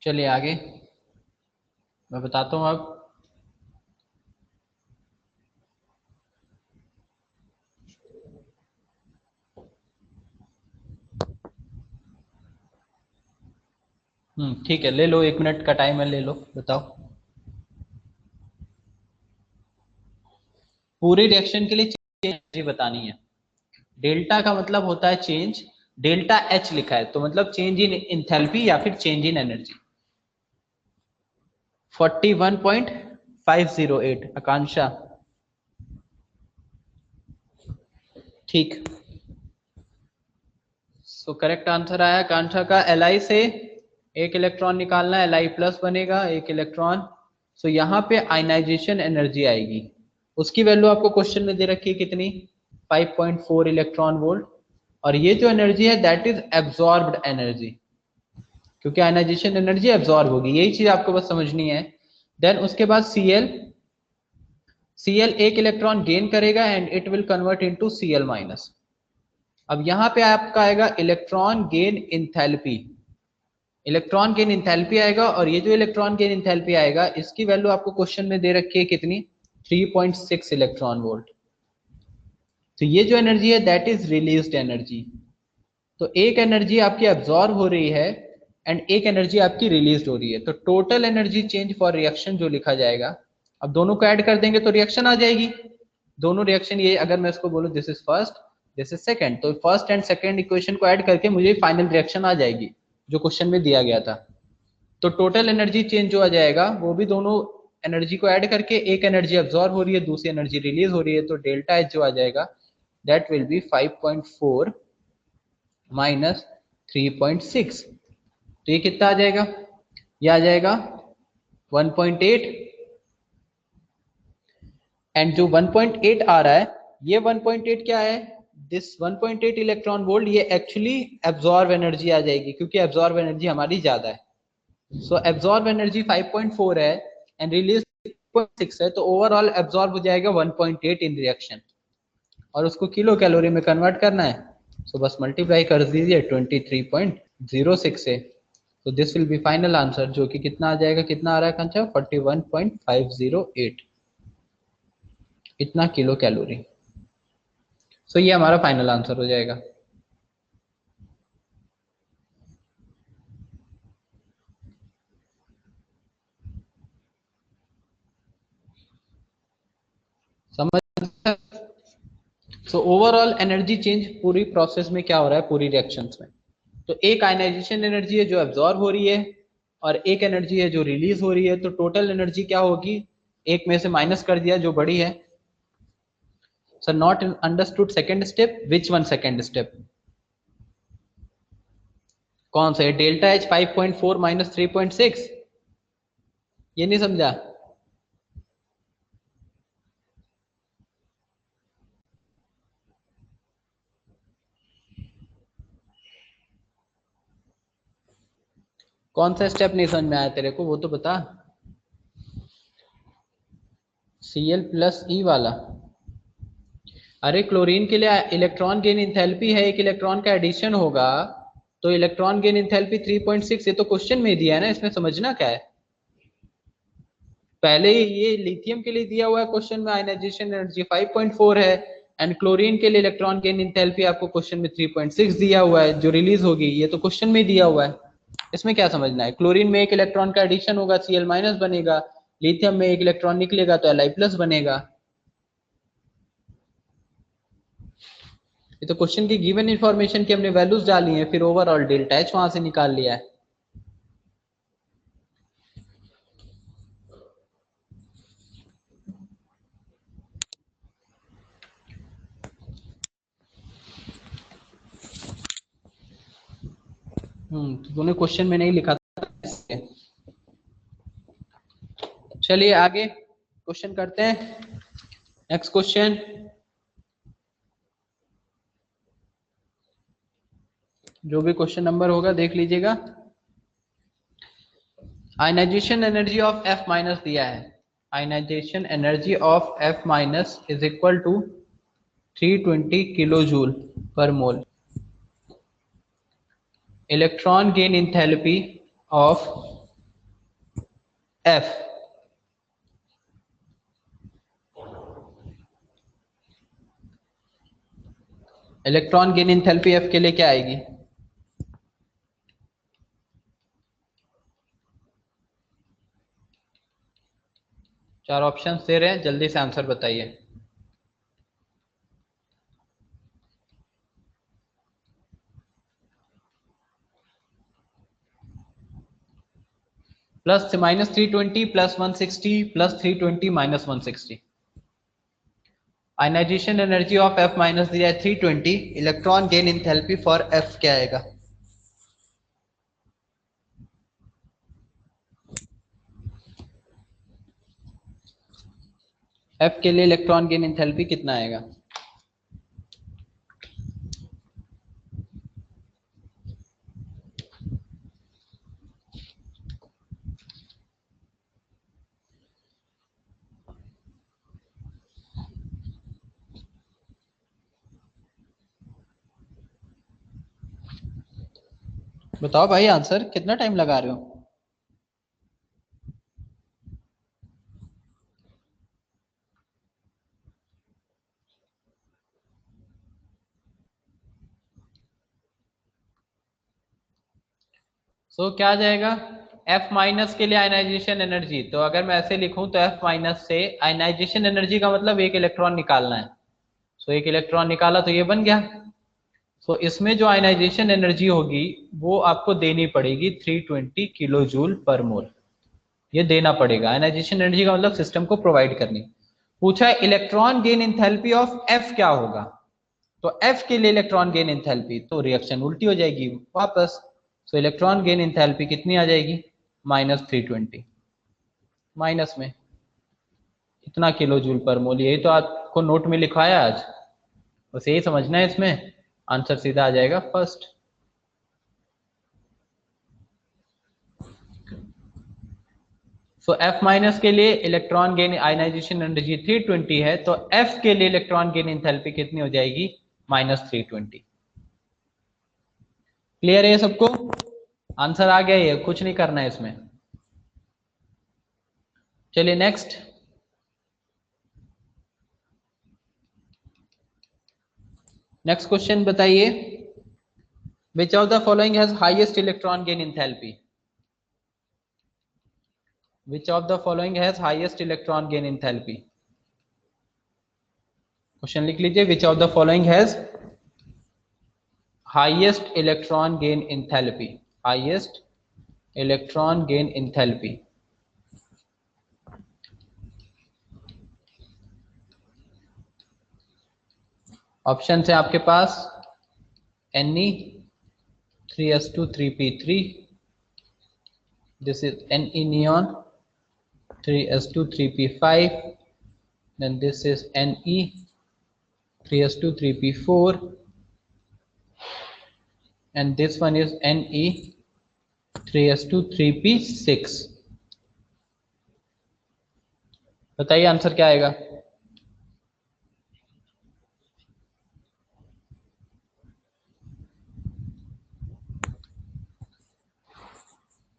Speaker 1: चलिए आगे मैं बताता हूँ अब। ठीक है, ले लो, 1 मिनट का टाइम है, ले लो, बताओ। पूरी रिएक्शन के लिए चेंज बतानी है। डेल्टा का मतलब होता है चेंज, डेल्टा H लिखा है तो मतलब चेंज इन इंथैल्पी या फिर चेंज इन एनर्जी। 41.508 आकांक्षा, ठीक। सो करेक्ट आंसर आया आकांक्षा का। Li से एक इलेक्ट्रॉन निकालना है, Li प्लस बनेगा, एक इलेक्ट्रॉन। सो यहाँ पे आयनाइजेशन एनर्जी आएगी, उसकी वैल्यू आपको क्वेश्चन में दे रखी है कितनी, 5.4 इलेक्ट्रॉन वोल्ट। और ये जो एनर्जी है दैट इज एब्जॉर्ब्ड एनर्जी, क्योंकि आयनाइजेशन एनर्जी एब्जॉर्ब होगी, यही चीज आपको बस समझनी है। देन उसके बाद Cl एक इलेक्ट्रॉन गेन करेगा and it will convert into Cl minus. अब यहाँ पे आपका आएगा electron gain enthalpy, electron gain enthalpy आएगा, और ये जो इलेक्ट्रॉन गेन इंथैल्पी आएगा इसकी वैल्यू आपको क्वेश्चन में दे रखी है कितनी, 3.6 इलेक्ट्रॉन वोल्ट। तो ये जो एनर्जी है दैट इज रिलीज्ड एनर्जी। तो एक एनर्जी आपकी एब्जॉर्ब हो रही है एंड एक एनर्जी आपकी रिलीज हो रही है, तो total energy change for reaction जो लिखा जाएगा, अब दोनों को ऐड कर देंगे तो रिएक्शन आ जाएगी। दोनों रिएक्शन, ये अगर मैं इसको बोलूं this is first this is second, तो फर्स्ट एंड सेकंड इक्वेशन को ऐड करके मुझे फाइनल रिएक्शन आ जाएगी जो क्वेश्चन में दिया गया था। तो टोटल एनर्जी चेंज जो आ जाएगा वो भी दोनों एनर्जी को ऐड करके, एक एनर्जी एब्जॉर्ब हो रही है, दूसरी एनर्जी रिलीज हो रही है, तो डेल्टा एच जो आ जाएगा दैट विल बी 5.4 माइनस 3.6। तो ये कितना आ जाएगा, ये आ जाएगा 1.8। एंड जो 1.8 आ रहा है, ये 1.8 क्या है, दिस 1.8 इलेक्ट्रॉन वोल्ट ये एक्चुअली एब्जॉर्ब एनर्जी आ जाएगी, क्योंकि एब्जॉर्ब एनर्जी हमारी ज्यादा है। सो एब्जॉर्ब एनर्जी 5.4 है एंड रिलीज 6 है, तो ओवरऑल एब्जॉर्ब हो जाएगा 1.8 इन रिएक्शन, और उसको किलो कैलोरी में कन्वर्ट करना है। सो बस मल्टीप्लाई कर दीजिए 23.06 से, तो this will B final answer, जो कि कितना आ जाएगा, कितना आ रहा है कंचा, 41.508 इतना किलो कैलोरी। सो ये हमारा फाइनल आंसर हो जाएगा। समझ। सो ओवरऑल एनर्जी चेंज पूरी प्रोसेस में क्या हो रहा है, पूरी रिएक्शंस में, तो एक आयनाइजेशन एनर्जी है जो एब्जॉर्ब हो रही है और एक एनर्जी है जो रिलीज हो रही है, तो टोटल एनर्जी क्या होगी, एक में से माइनस कर दिया जो बड़ी है। Sir not understood second step, which one second step, कौन सा है, डेल्टा एच 5.4 माइनस 3.6, ये नहीं समझा। कौन सा स्टेप नहीं समझ में आया तेरे को, वो तो बता। Cl प्लस ई वाला, अरे क्लोरीन के लिए इलेक्ट्रॉन गेन इंथैल्पी है, एक इलेक्ट्रॉन का एडिशन होगा, तो इलेक्ट्रॉन गेन इंथैल्पी 3.6, ये तो क्वेश्चन में दिया है ना, इसमें समझना क्या है। पहले ये लिथियम के लिए दिया हुआ है क्वेश्चन में, आयनाइजेशन एनर्जी 5.4 है, एंड क्लोरीन के लिए इलेक्ट्रॉन गेन इंथैल्पी आपको क्वेश्चन में 3.6 दिया हुआ है जो रिलीज होगी, ये तो क्वेश्चन में दिया हुआ है। इसमें क्या समझना है, क्लोरीन में एक इलेक्ट्रॉन का एडिशन होगा Cl माइनस बनेगा, लिथियम में एक इलेक्ट्रॉन निकलेगा तो Li प्लस बनेगा। ये तो क्वेश्चन की गिवन इंफॉर्मेशन की हमने वैल्यूज डाली है, फिर ओवरऑल डेल्टा एच वहां से निकाल लिया है। तो तूने क्वेश्चन में नहीं लिखा था। चलिए आगे क्वेश्चन करते हैं। नेक्स्ट क्वेश्चन, जो भी क्वेश्चन नंबर होगा देख लीजिएगा। Ionization energy of F minus दिया है, ionization energy of F minus is equal to 320 kilo joule per mole. Electron gain enthalpy of F, electron gain enthalpy F के लिए क्या आएगी, चार ऑप्शंस दे रहे हैं, जल्दी से आंसर बताइए। Plus minus 320 plus 160 plus 320 minus 160। Ionization energy of F minus दिया है 320, electron gain enthalpy for F क्या आएगा। F के लिए इलेक्ट्रॉन गेन इंथैल्पी कितना आएगा, बताओ भाई आंसर, कितना टाइम लगा रहे हो। सो क्या आ जाएगा, F माइनस के लिए आयनाइजेशन एनर्जी, तो अगर मैं ऐसे लिखूं तो F माइनस से आयनाइजेशन एनर्जी का मतलब एक इलेक्ट्रॉन निकालना है, सो एक इलेक्ट्रॉन निकाला तो ये बन गया। सो इसमें जो आयनाइजेशन एनर्जी होगी वो आपको देनी पड़ेगी 320 किलो जूल पर मोल, ये देना पड़ेगा। आयनाइजेशन एनर्जी का मतलब सिस्टम को प्रोवाइड करनी। पूछा है electron gain enthalpy of F क्या होगा, तो F के लिए इलेक्ट्रॉन गेन इंथैल्पी, तो रिएक्शन उल्टी हो जाएगी वापस। सो इलेक्ट्रॉन गेन इंथैल्पी कितनी आ जाएगी, माइनस 320, माइनस में इतना किलो जूल पर मोल, यही तो आपको नोट में लिखवाया आज, बस यही समझना है, इसमें आंसर सीधा आ जाएगा फर्स्ट। सो F माइनस के लिए इलेक्ट्रॉन गेन आयनाइजेशन एनर्जी 320 है, तो F के लिए इलेक्ट्रॉन गेन इंथैल्पी कितनी हो जाएगी? -320। क्लियर है ये सबको? आंसर आ गया, ये कुछ नहीं करना है इसमें। चलिए नेक्स्ट। नेक्स्ट क्वेश्चन बताइए, which of the following has highest electron gain enthalpy? Which of the following has highest electron gain enthalpy? Question लिख लीजिए, which of the following has highest electron gain enthalpy? Highest electron gain enthalpy. Option है आपके पास Ne 3s2 3p3, this is Ne neon 3s2 3p5, then this is Ne 3s2 3p4, and this one is Ne 3s2 3p6। बताइए answer क्या आएगा?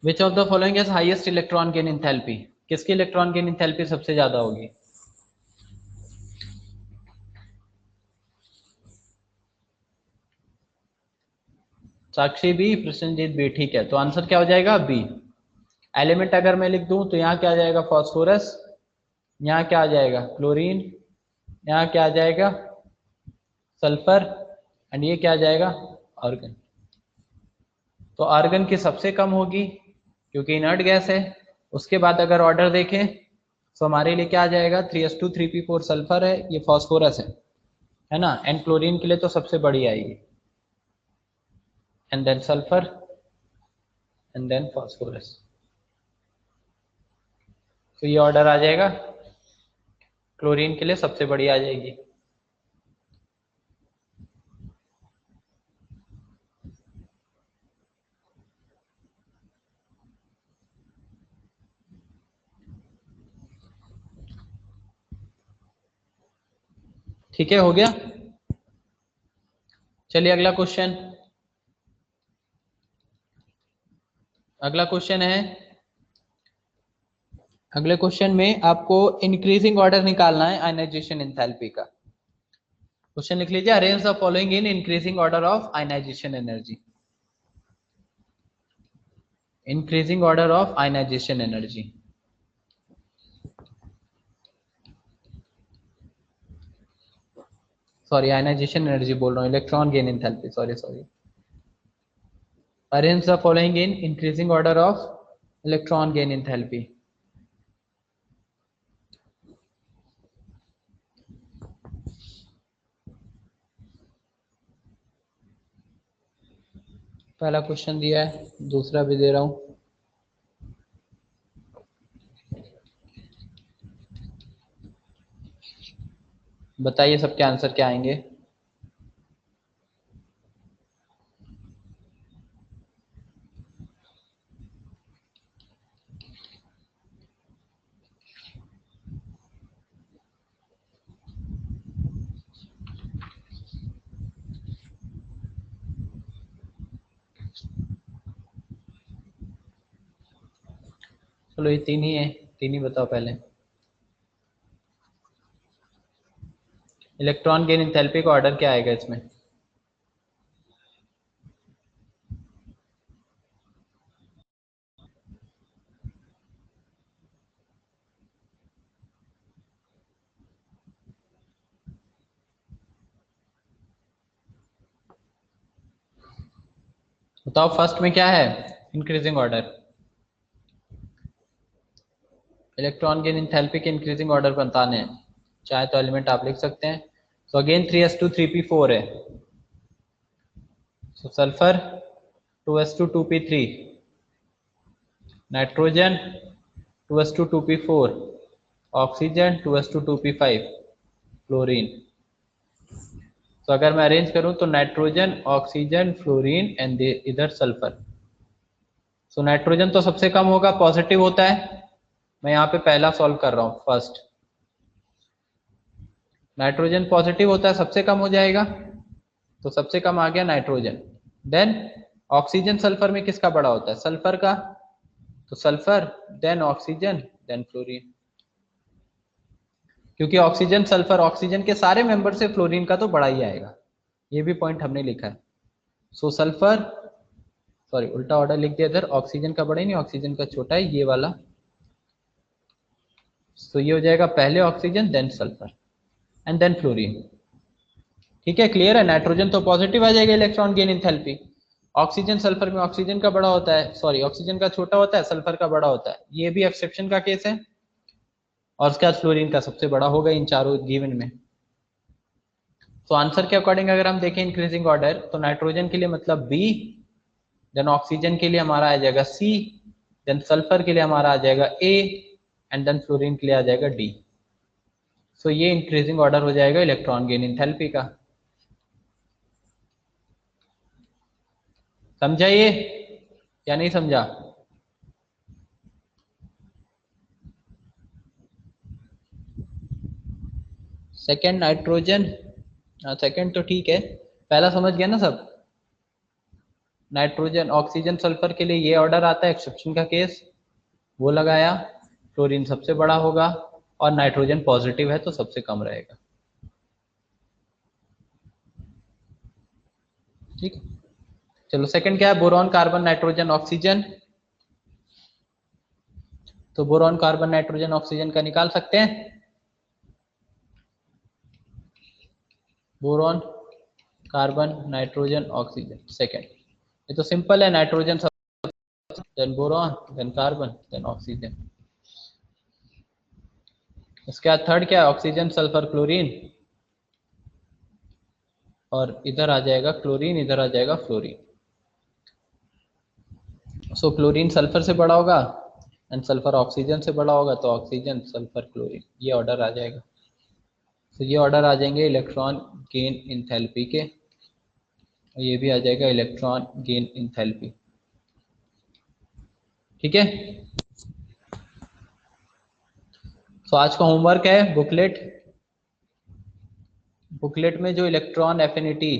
Speaker 1: Which of the following has highest electron gain enthalpy? किसकी electron gain enthalpy सबसे ज्यादा होगी? साक्षी B, Prasannajit B. ठीक है, तो आंसर क्या हो जाएगा? बी। एलिमेंट अगर मैं लिख दूं तो यहाँ क्या आ जाएगा? फास्फोरस। यहाँ क्या आ जाएगा? क्लोरीन। यहाँ क्या आ जाएगा? सल्फर। एंड ये क्या आ जाएगा? आर्गन। तो आर्गन की सबसे कम होगी क्योंकि इनर्ट गैस है। उसके बाद अगर ऑर्डर देखें तो हमारे लिए क्या आ जाएगा? 3s2 3p4 सल्फर है, ये फास्फोरस है ना। एंड क्लोरीन के लिए तो सबसे बड़ी आएगी, and then sulphur and then phosphorus. तो ये ऑर्डर आ जाएगा, क्लोरीन के लिए सबसे बड़ी आ जाएगी। ठीक है, हो गया। चलिए अगला क्वेश्चन। अगला क्वेश्चन है, अगले क्वेश्चन में आपको इंक्रीजिंग ऑर्डर निकालना है आयनाइजेशन एंथैल्पी का। क्वेश्चन लिख लीजिए, arrange the following in increasing order of ionization energy. Increasing order of ionization energy. Sorry, ionization energy बोल रहा हूँ, electron gain enthalpy, sorry. Arrange the following in increasing order of electron gain enthalpy. पहला question दिया है, दूसरा भी दे रहा हूं। बताइए सबके आंसर क्या आएंगे? चलो ये तीन ही है, तीन ही बताओ पहले। इलेक्ट्रॉन गेन एंथैल्पी का ऑर्डर क्या आएगा इसमें? बताओ फर्स्ट में क्या है? Increasing order. Electron gain enthalpy के इंक्रीजिंग ऑर्डर बताने हैं, चाहे तो एलिमेंट आप लिख सकते हैं। सो अगेन 3s2 3p4 है, so sulphur 2s2 2p3, nitrogen 2s2 2p4, oxygen 2s2 2p5, chlorine. तो अगर मैं अरेंज करूं तो नाइट्रोजन, ऑक्सीजन, फ्लोरीन एंड इधर सल्फर। सो नाइट्रोजन तो सबसे कम होगा, पॉजिटिव होता है। मैं यहाँ पे पहला सॉल्व कर रहा हूँ, फर्स्ट। नाइट्रोजन पॉजिटिव होता है, सबसे कम हो जाएगा, तो सबसे कम आ गया नाइट्रोजन। देन ऑक्सीजन सल्फर में किसका बड़ा होता है? सल्फर का, तो sulphur, then oxygen, then fluorine. क्योंकि ऑक्सीजन सल्फर, ऑक्सीजन के सारे मेंबर से फ्लोरीन का तो बड़ा ही आएगा, ये भी पॉइंट हमने लिखा है। सो सल्फर, सॉरी उल्टा ऑर्डर लिख दिया इधर, ऑक्सीजन का बड़ा ही नहीं, ऑक्सीजन का छोटा है ये वाला। तो ये हो जाएगा पहले oxygen, then sulphur and then fluorine. ठीक है, क्लियर है? नाइट्रोजन तो पॉजिटिव आ जाएगा electron gain enthalpy. Oxygen sulphur में ऑक्सीजन का बड़ा होता है, सॉरी ऑक्सीजन का छोटा होता है, सल्फर का बड़ा होता है, ये भी एक्सेप्शन का केस है। और उसके बाद फ्लोरीन का सबसे बड़ा होगा इन चारों गिवन में। तो आंसर के अकॉर्डिंग अगर हम देखें इंक्रीजिंग ऑर्डर, तो नाइट्रोजन के लिए मतलब बी, देन ऑक्सीजन के लिए हमारा आ जाएगा सी, देन सल्फर के लिए हमारा आ जाएगा ए, एंड देन फ्लोरीन के लिए आ जाएगा डी। सो ये इंक्रीजिंग ऑर्डर हो जाएगा इलेक्ट्रॉन गेन एंथैल्पी का। समझा ये या नहीं समझा? सेकेंड नाइट्रोजन, सेकेंड तो ठीक है, पहला समझ गया ना सब? नाइट्रोजन ऑक्सीजन सल्फर के लिए ये ऑर्डर आता है, एक्सेप्शन का केस वो लगाया। फ्लोरीन सबसे बड़ा होगा और नाइट्रोजन पॉजिटिव है तो सबसे कम रहेगा। ठीक है, चलो सेकंड क्या है? Boron carbon nitrogen oxygen. तो बोरॉन कार्बन नाइट्रोजन ऑक्सीजन का निकाल सकते हैं। Boron carbon nitrogen oxygen second, ये तो सिंपल है, nitrogen then boron then carbon then oxygen. इसके बाद थर्ड क्या है? ऑक्सीजन सल्फर क्लोरीन, और इधर आ जाएगा क्लोरीन, इधर आ जाएगा फ्लोरीन। सो क्लोरीन सल्फर से बड़ा होगा एंड सल्फर ऑक्सीजन से बड़ा होगा, तो ऑक्सीजन सल्फर क्लोरीन, ये ऑर्डर आ जाएगा। तो ये ऑर्डर आ जाएंगे इलेक्ट्रॉन गेन इंथैल्पी के, ये भी आ जाएगा इलेक्ट्रॉन गेन इंथैल्पी। ठीक है, तो आज का होमवर्क है बुकलेट। बुकलेट में जो इलेक्ट्रॉन एफिनिटी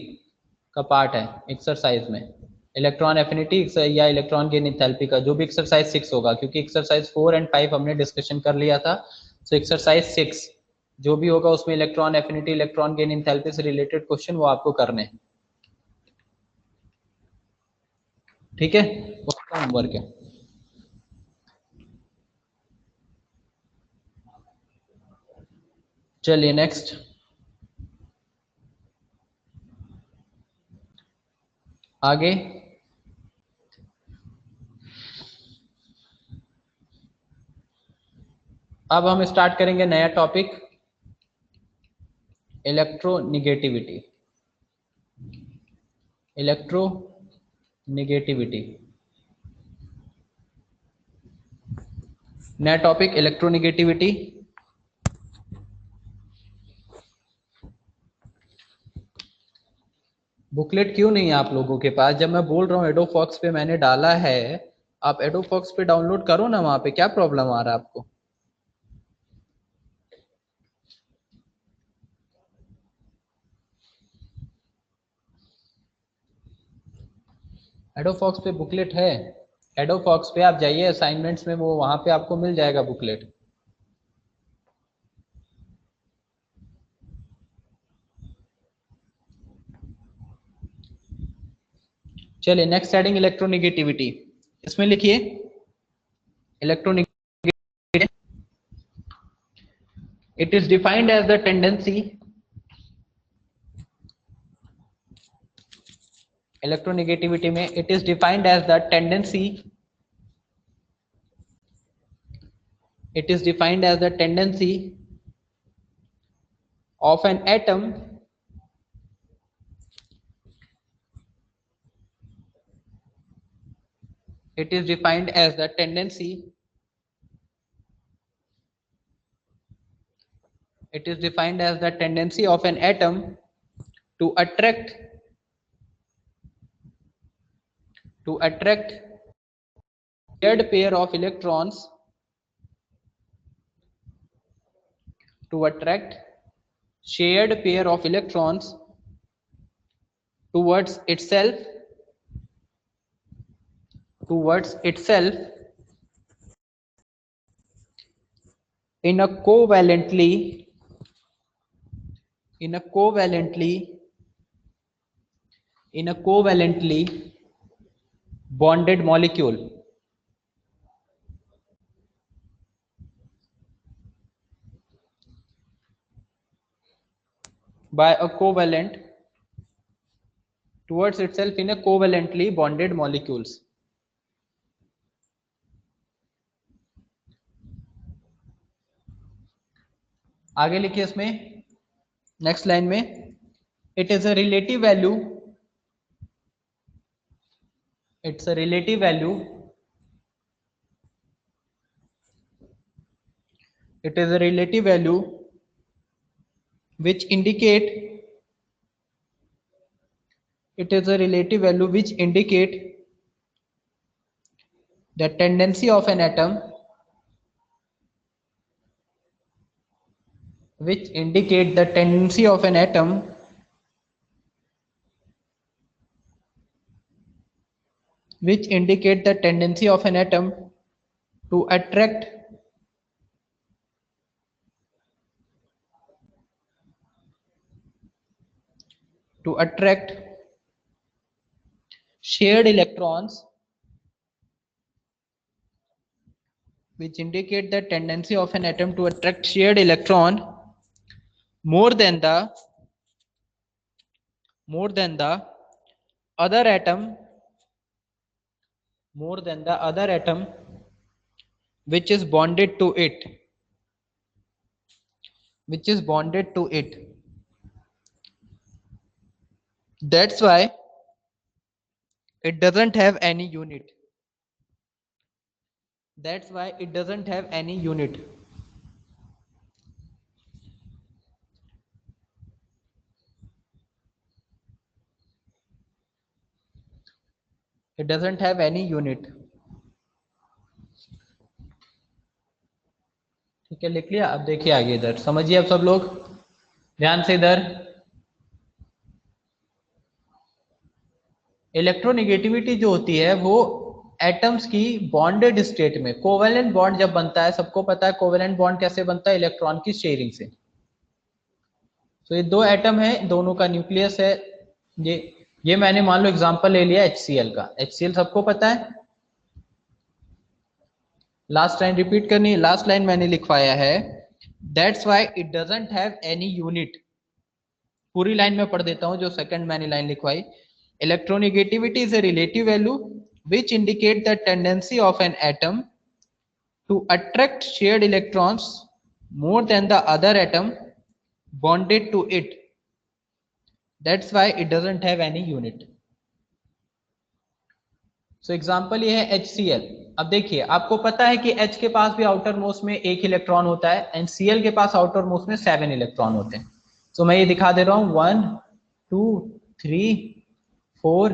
Speaker 1: का पार्ट है एक्सरसाइज में, इलेक्ट्रॉन एफिनिटी या इलेक्ट्रॉन गेन इंथैल्पी का जो भी एक्सरसाइज 6 होगा, क्योंकि एक्सरसाइज 4 एंड 5 हमने डिस्कशन कर लिया था, तो एक्सरसाइज 6 जो भी होगा उसमें electron affinity, electron gain enthalpy से रिलेटेड क्वेश्चन वो आपको करने हैं। ठीक है, उसका होमवर्क है। चलिए नेक्स्ट, आगे अब हम स्टार्ट करेंगे नया टॉपिक, इलेक्ट्रोनिगेटिविटी। इलेक्ट्रोनिगेटिविटी नया टॉपिक, इलेक्ट्रोनिगेटिविटी। बुकलेट क्यों नहीं है आप लोगों के पास? जब मैं बोल रहा हूँ एडोफॉक्स पे मैंने डाला है, आप एडोफॉक्स पे डाउनलोड करो ना, वहां पे क्या प्रॉब्लम आ रहा है आपको? एडोफॉक्स पे बुकलेट है, एडोफॉक्स पे आप जाइए असाइनमेंट्स में, वो वहां पे आपको मिल जाएगा बुकलेट। चलिए नेक्स्ट हेडिंग इलेक्ट्रोनिगेटिविटी, इसमें लिखिए electronegativity, it is defined as the tendency, electronegativity में it is defined as the tendency, it is defined as the tendency of an atom it is defined as the tendency it is defined as the tendency of an atom to attract shared pair of electrons to attract shared pair of electrons towards itself in a covalently bonded molecule. By a covalent towards itself in a covalently bonded molecules. आगे लिखिए इसमें next line में, it is a relative value which indicate the tendency of an atom to attract shared electrons, which indicate the tendency of an atom to attract shared electron more than the other atom which is bonded to it. That's why it doesn't have any unit. It doesn't have any unit. ठीक है, लिख लिया। अब देखिए आगे, इधर समझिए अब सब लोग ध्यान से। इधर इलेक्ट्रोनेगेटिविटी जो होती है वो एटम्स की बॉन्डेड स्टेट में, कोवेलेंट बॉन्ड जब बनता है, सबको पता है कोवेलेंट बॉन्ड कैसे बनता है, इलेक्ट्रॉन की शेयरिंग से। तो ये दो एटम है, दोनों का न्यूक्लियस है। ये मैंने मान लो एग्जांपल ले लिया HCl का। HCl सबको पता है। लास्ट लाइन रिपीट करनी है। लास्ट लाइन मैंने लिखवाया है, that's why it doesn't have any unit. पूरी लाइन में पढ़ देता हूं जो सेकंड मैंने लाइन लिखवाई। Electronegativity is a relative value which indicate the tendency of an atom to attract shared electrons more than the other atom bonded to it. That's why it doesn't have any unit. So example ये है HCl। अब देखिए, आपको पता है कि H के पास भी आउटर मोस्ट में एक इलेक्ट्रॉन होता है एंड Cl के पास आउटर मोस्ट में 7 इलेक्ट्रॉन होते हैं। तो मैं ये दिखा दे रहा हूं, 1 2 3 4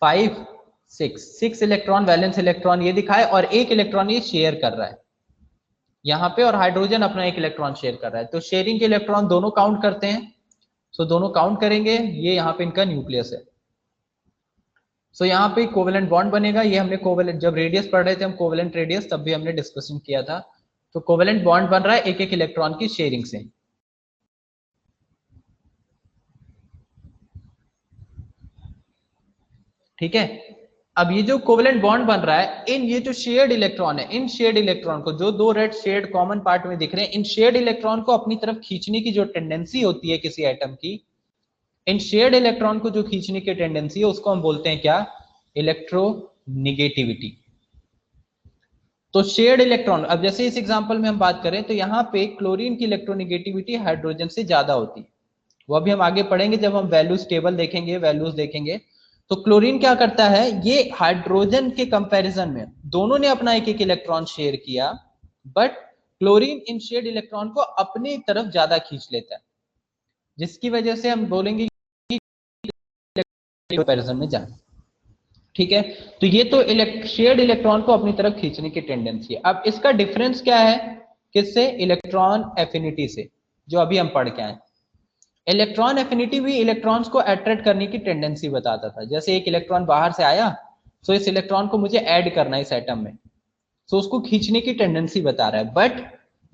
Speaker 1: 5 6 इलेक्ट्रॉन वैलेंस इलेक्ट्रॉन ये दिखाए, और एक इलेक्ट्रॉन ये शेयर कर रहा है यहाँ पे, और हाइड्रोजन अपना एक इलेक्ट्रॉन शेयर कर रहा है। तो शेयरिंग के इलेक्ट्रॉन दोनों काउंट करते हैं। सो दोनों काउंट करेंगे। ये यहाँ पे इनका न्यूक्लियस है। सो यहाँ पे कोवेलेंट बॉन्ड बनेगा। ये हमने कोवेलेंट, जब रेडियस पढ़ रहे थे हम कोवेलेंट रेडियस, तब भी हमने डिस्कशन किया था। तो कोवेलेंट बॉन्ड बन रहा है एक एक इलेक्ट्रॉन की शेयरिंग से। ठीक है। अब ये जो कोवेलेंट बॉन्ड बन रहा है, इन ये जो शेयर्ड इलेक्ट्रॉन है, इन शेयर्ड इलेक्ट्रॉन को, जो दो रेड शेयर्ड कॉमन पार्ट में दिख रहे हैं, इन शेयर्ड इलेक्ट्रॉन को अपनी तरफ खींचने की जो टेंडेंसी होती है किसी एटम की, इन शेयर्ड इलेक्ट्रॉन को जो खींचने की टेंडेंसी है उसको हम बोलते हैं क्या, इलेक्ट्रोनेगेटिविटी। तो शेयर्ड इलेक्ट्रॉन, अब जैसे इस एग्जांपल में हम बात करें तो यहाँ पे क्लोरीन की इलेक्ट्रोनेगेटिविटी हाइड्रोजन से ज्यादा होती है। वो अभी हम आगे पढ़ेंगे जब हम वैल्यूज टेबल देखेंगे, वैल्यूज देखेंगे। तो क्लोरीन क्या करता है, ये हाइड्रोजन के कंपैरिजन में दोनों ने अपना एक एक इलेक्ट्रॉन शेयर किया, but chlorine in shared electron को अपनी तरफ ज्यादा खींच लेता है, जिसकी वजह से हम बोलेंगे कंपैरिजन में जाना। ठीक है, तो ये तो शेयर्ड इलेक्ट्रॉन को अपनी तरफ खींचने की टेंडेंसी है। अब इसका डिफरेंस क्या है किससे, इलेक्ट्रॉन एफिनिटी से, जो अभी हम पढ़ के आए। इलेक्ट्रॉन एफिनिटी भी इलेक्ट्रॉन्स को अट्रैक्ट करने की टेंडेंसी बताता था। जैसे एक इलेक्ट्रॉन बाहर से आया, तो इस इलेक्ट्रॉन को मुझे ऐड करना है इस एटम में, तो उसको खींचने की टेंडेंसी बता रहा है। बट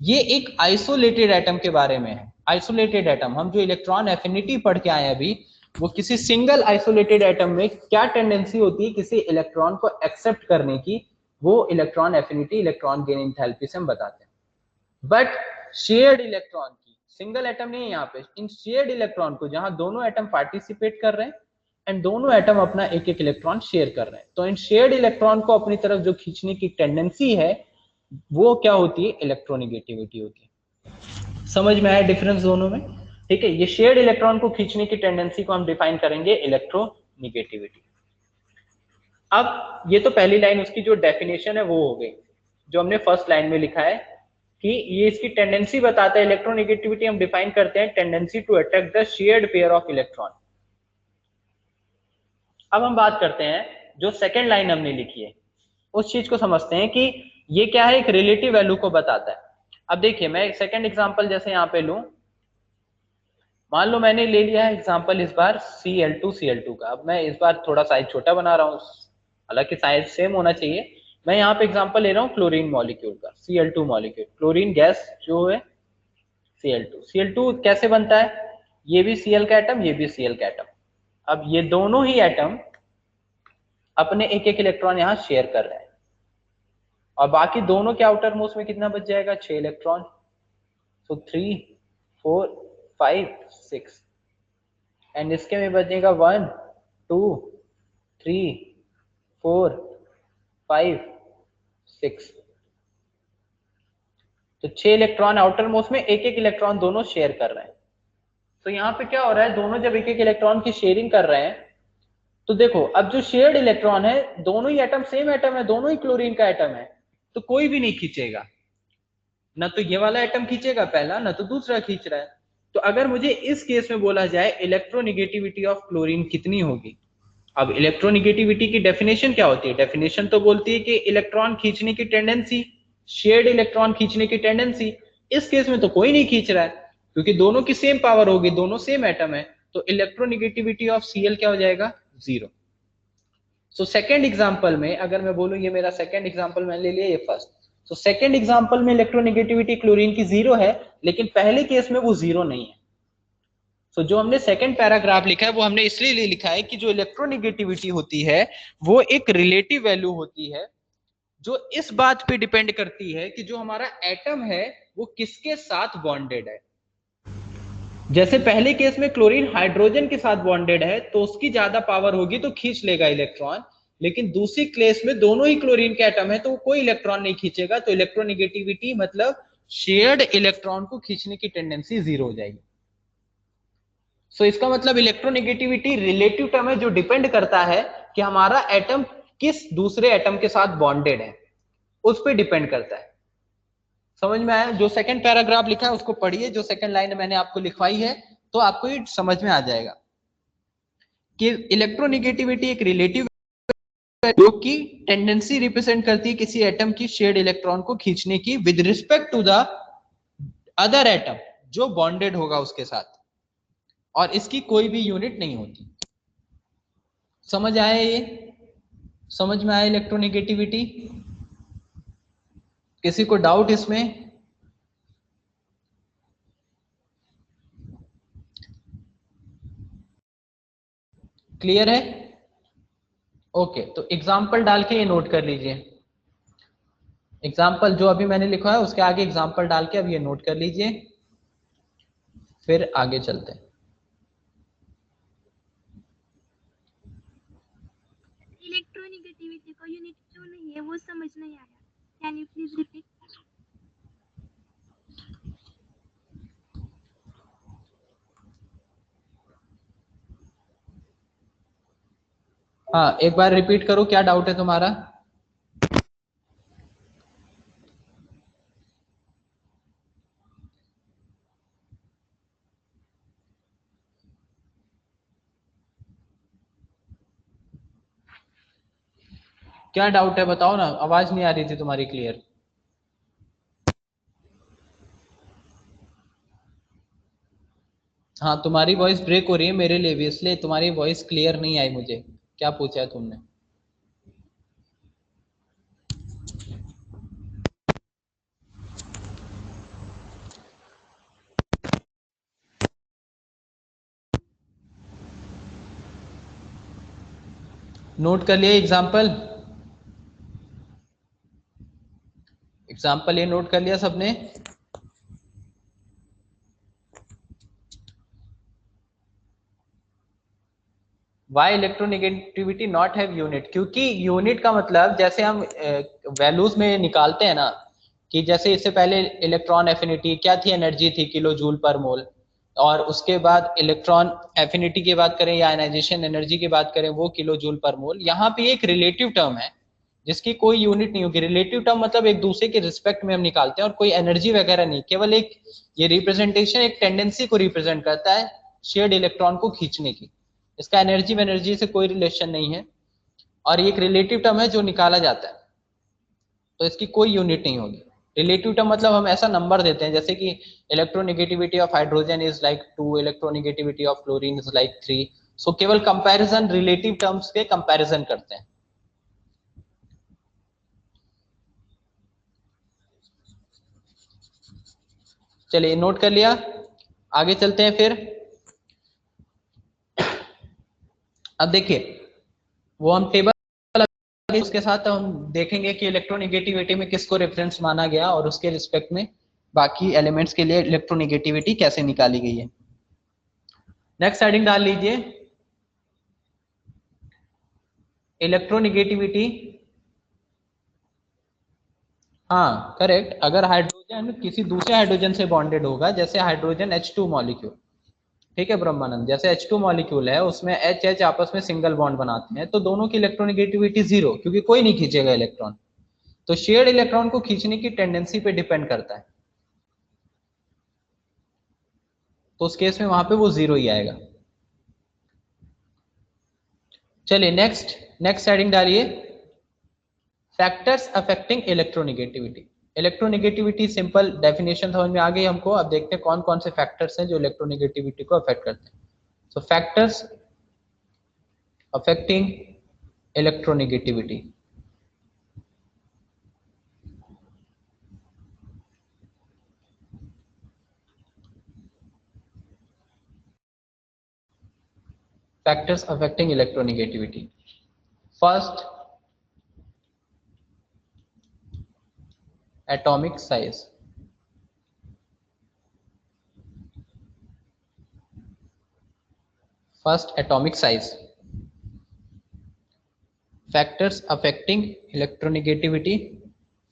Speaker 1: ये एक आइसोलेटेड एटम के बारे में है। आइसोलेटेड एटम, हम जो इलेक्ट्रॉन एफिनिटी पढ़ के आए अभी, वो किसी सिंगल आइसोलेटेड एटम में क्या टेंडेंसी होती है किसी इलेक्ट्रॉन को एक्सेप्ट करने की, वो electron affinity, electron gain enthalpy से हम बताते हैं। बट शेयर्ड इलेक्ट्रॉन की, सिंगल एटम नहीं है यहाँ पे, इन शेयर्ड इलेक्ट्रॉन को, जहां दोनों एटम पार्टिसिपेट कर रहे हैं एंड दोनों एटम अपना एक एक इलेक्ट्रॉन शेयर कर रहे हैं, तो इन शेयर्ड इलेक्ट्रॉन को अपनी तरफ जो खींचने की टेंडेंसी है वो क्या होती है, इलेक्ट्रोनिगेटिविटी होती है। समझ में आया डिफरेंस दोनों में? ठीक है, ये शेयर्ड इलेक्ट्रॉन को खींचने की टेंडेंसी को हम डिफाइन करेंगे इलेक्ट्रोनिगेटिविटी। अब ये तो पहली लाइन उसकी जो डेफिनेशन है वो हो गई, जो हमने फर्स्ट लाइन में लिखा है कि ये इसकी टेंडेंसी बताता है। इलेक्ट्रोनिगेटिविटी हम डिफाइन करते हैं tendency to attract the shared pair of electron. अब हम बात करते हैं जो सेकेंड लाइन हमने लिखी है, उस चीज को समझते हैं कि ये क्या है, एक रिलेटिव वैल्यू को बताता है। अब देखिए, मैं एक सेकेंड एग्जांपल जैसे यहाँ पे लूं, मान लो मैंने ले लिया है एग्जांपल इस बार Cl2 का। अब मैं इस बार थोड़ा साइज छोटा बना रहा हूँ, हालांकि साइज सेम होना चाहिए। मैं यहाँ पे एग्जांपल ले रहा हूँ क्लोरीन मॉलिक्यूल का, Cl2 मॉलिक्यूल, क्लोरीन गैस जो है Cl2 कैसे बनता है, ये भी Cl का एटम, ये भी Cl का एटम। अब ये दोनों ही एटम अपने एक एक इलेक्ट्रॉन यहाँ शेयर कर रहे हैं, और बाकी दोनों के आउटर मोस्ट में कितना बच जाएगा, 6 इलेक्ट्रॉन। सो 3 4 5 6, एंड इसके में बचेगा 1 2 3 4 5 6। तो 6 इलेक्ट्रॉन आउटर मोस्ट में एक एक इलेक्ट्रॉन दोनों शेयर कर रहे हैं। तो यहाँ पे क्या हो रहा है, दोनों जब एक एक इलेक्ट्रॉन की शेयरिंग कर रहे हैं, तो देखो अब जो शेयर्ड इलेक्ट्रॉन है, दोनों ही एटम सेम एटम है, दोनों ही क्लोरीन का एटम है, तो कोई भी नहीं खींचेगा, ना तो ये वाला एटम खींचेगा पहला, ना तो दूसरा खींच रहा है। तो अगर मुझे इस केस में बोला जाए इलेक्ट्रोनिगेटिविटी ऑफ क्लोरीन कितनी होगी, अब इलेक्ट्रोनिगेटिविटी की डेफिनेशन क्या होती है, डेफिनेशन तो बोलती है कि इलेक्ट्रॉन खींचने की टेंडेंसी, शेयर्ड इलेक्ट्रॉन खींचने की टेंडेंसी। इस केस में तो कोई नहीं खींच रहा है, क्योंकि दोनों की सेम पावर होगी, दोनों सेम एटम है, तो इलेक्ट्रोनिगेटिविटी ऑफ Cl क्या हो जाएगा, 0। सो सेकेंड एग्जाम्पल में अगर मैं बोलूं, ये मेरा सेकेंड एग्जाम्पल मैंने ले लिया, ये फर्स्ट, तो सेकेंड एग्जाम्पल में इलेक्ट्रोनिगेटिविटी क्लोरीन की 0 है, लेकिन पहले केस में वो 0 नहीं है। तो जो हमने सेकंड पैराग्राफ लिखा है वो हमने इसलिए लिखा है कि जो इलेक्ट्रोनिगेटिविटी होती है वो एक रिलेटिव वैल्यू होती है, जो इस बात पे डिपेंड करती है कि जो हमारा एटम है वो किसके साथ बॉन्डेड है। जैसे पहले केस में क्लोरीन हाइड्रोजन के साथ बॉन्डेड है, तो उसकी ज्यादा पावर होगी तो खींच लेगा इलेक्ट्रॉन, लेकिन दूसरी केस में दोनों ही क्लोरीन के एटम है तो कोई इलेक्ट्रॉन नहीं खींचेगा, तो इलेक्ट्रोनिगेटिविटी मतलब शेयर्ड इलेक्ट्रॉन को खींचने की टेंडेंसी 0 हो जाएगी। सो इसका मतलब इलेक्ट्रोनिगेटिविटी रिलेटिव टर्म है, जो डिपेंड करता है कि हमारा एटम किस दूसरे एटम के साथ बॉन्डेड है, उस पर डिपेंड करता है। समझ में आया? जो सेकंड पैराग्राफ लिखा है उसको पढ़िए, जो सेकंड लाइन मैंने आपको लिखवाई है, तो आपको ये समझ में आ जाएगा कि इलेक्ट्रोनिगेटिविटी एक रिलेटिव जो की टेंडेंसी रिप्रेजेंट करती है किसी एटम की शेयर्ड इलेक्ट्रॉन को खींचने की with respect to the other atom जो बॉन्डेड होगा उसके साथ, और इसकी कोई भी यूनिट नहीं होती। समझ आया? ये समझ में आया इलेक्ट्रोनिगेटिविटी? किसी को डाउट इसमें? क्लियर है? ओके, तो एग्जाम्पल डाल के ये नोट कर लीजिए। एग्जाम्पल जो अभी मैंने लिखा है उसके आगे एग्जाम्पल डाल के अब ये नोट कर लीजिए, फिर आगे चलते हैं।
Speaker 2: इलेक्ट्रोनिगेटिविटी का यूनिट क्यों नहीं है वो समझ नहीं आया, कैन यू प्लीज रिपीट?
Speaker 1: हाँ, एक बार रिपीट करो, क्या डाउट है तुम्हारा? क्या डाउट है बताओ ना, आवाज नहीं आ रही थी तुम्हारी क्लियर। हाँ तुम्हारी वॉइस ब्रेक हो रही है मेरे लिए भी, इसलिए तुम्हारी वॉइस क्लियर नहीं आई मुझे। क्या पूछा है तुमने? नोट कर लिया एग्जाम्पल? एग्जाम्पल ये नोट कर लिया सबने? Why electronegativity not have unit? क्योंकि यूनिट का मतलब जैसे हम वैल्यूज में निकालते हैं ना, कि जैसे इससे पहले इलेक्ट्रॉन एफिनिटी क्या थी, एनर्जी थी किलो जूल पर मोल, और उसके बाद इलेक्ट्रॉन एफिनिटी की बात करें या आयनाइजेशन एनर्जी की बात करें वो किलो जूल पर मोल। यहाँ पे एक रिलेटिव टर्म है जिसकी कोई यूनिट नहीं होगी। रिलेटिव टर्म मतलब एक दूसरे के रिस्पेक्ट में हम निकालते हैं, और कोई एनर्जी वगैरह नहीं, केवल एक ये रिप्रेजेंटेशन एक टेंडेंसी को रिप्रेजेंट करता है शेयर्ड इलेक्ट्रॉन को खींचने की। इसका एनर्जी से कोई रिलेशन नहीं है, और ये एक रिलेटिव टर्म है जो निकाला जाता है, तो इसकी कोई यूनिट नहीं होगी। रिलेटिव टर्म मतलब हम ऐसा नंबर देते हैं जैसे कि electronegativity of hydrogen is like 2, electronegativity of chlorine is like 3। सो केवल कंपैरिजन, रिलेटिव टर्म्स के कंपैरिजन करते हैं। चलिए नोट कर लिया, आगे चलते हैं फिर। अब देखिए वो हम टेबल, उसके साथ हम देखेंगे कि इलेक्ट्रोनेगेटिविटी में किसको रेफरेंस माना गया और उसके रिस्पेक्ट में बाकी एलिमेंट्स के लिए इलेक्ट्रोनेगेटिविटी कैसे निकाली गई है। नेक्स्ट हेडिंग डाल लीजिए, इलेक्ट्रोनेगेटिविटी। हाँ करेक्ट, अगर हाइड्रोजन किसी दूसरे हाइड्रोजन से बॉन्डेड होगा, जैसे हाइड्रोजन H2 मॉलिक्यूल, ठीक है ब्रह्मानंद, जैसे H2 मॉलिक्यूल है उसमें H H आपस में सिंगल बॉन्ड बनाते हैं, तो दोनों की इलेक्ट्रोनेगेटिविटी जीरो, क्योंकि कोई नहीं खींचेगा इलेक्ट्रॉन। तो शेयर्ड इलेक्ट्रॉन को खींचने की टेंडेंसी पे डिपेंड करता है, तो उस केस में वहां पे वो जीरो ही आएगा। चलिए नेक्स्ट, नेक्स्ट हेडिंग डालिए, factors affecting electronegativity. Electronegativity simple definition समझ में आ गई हमको। अब देखते हैं कौन कौन से फैक्टर्स हैं जो इलेक्ट्रोनेगेटिविटी को अफेक्ट करते हैं। So factors affecting electronegativity. Factors affecting electronegativity, first atomic size. First atomic size, factors affecting electronegativity,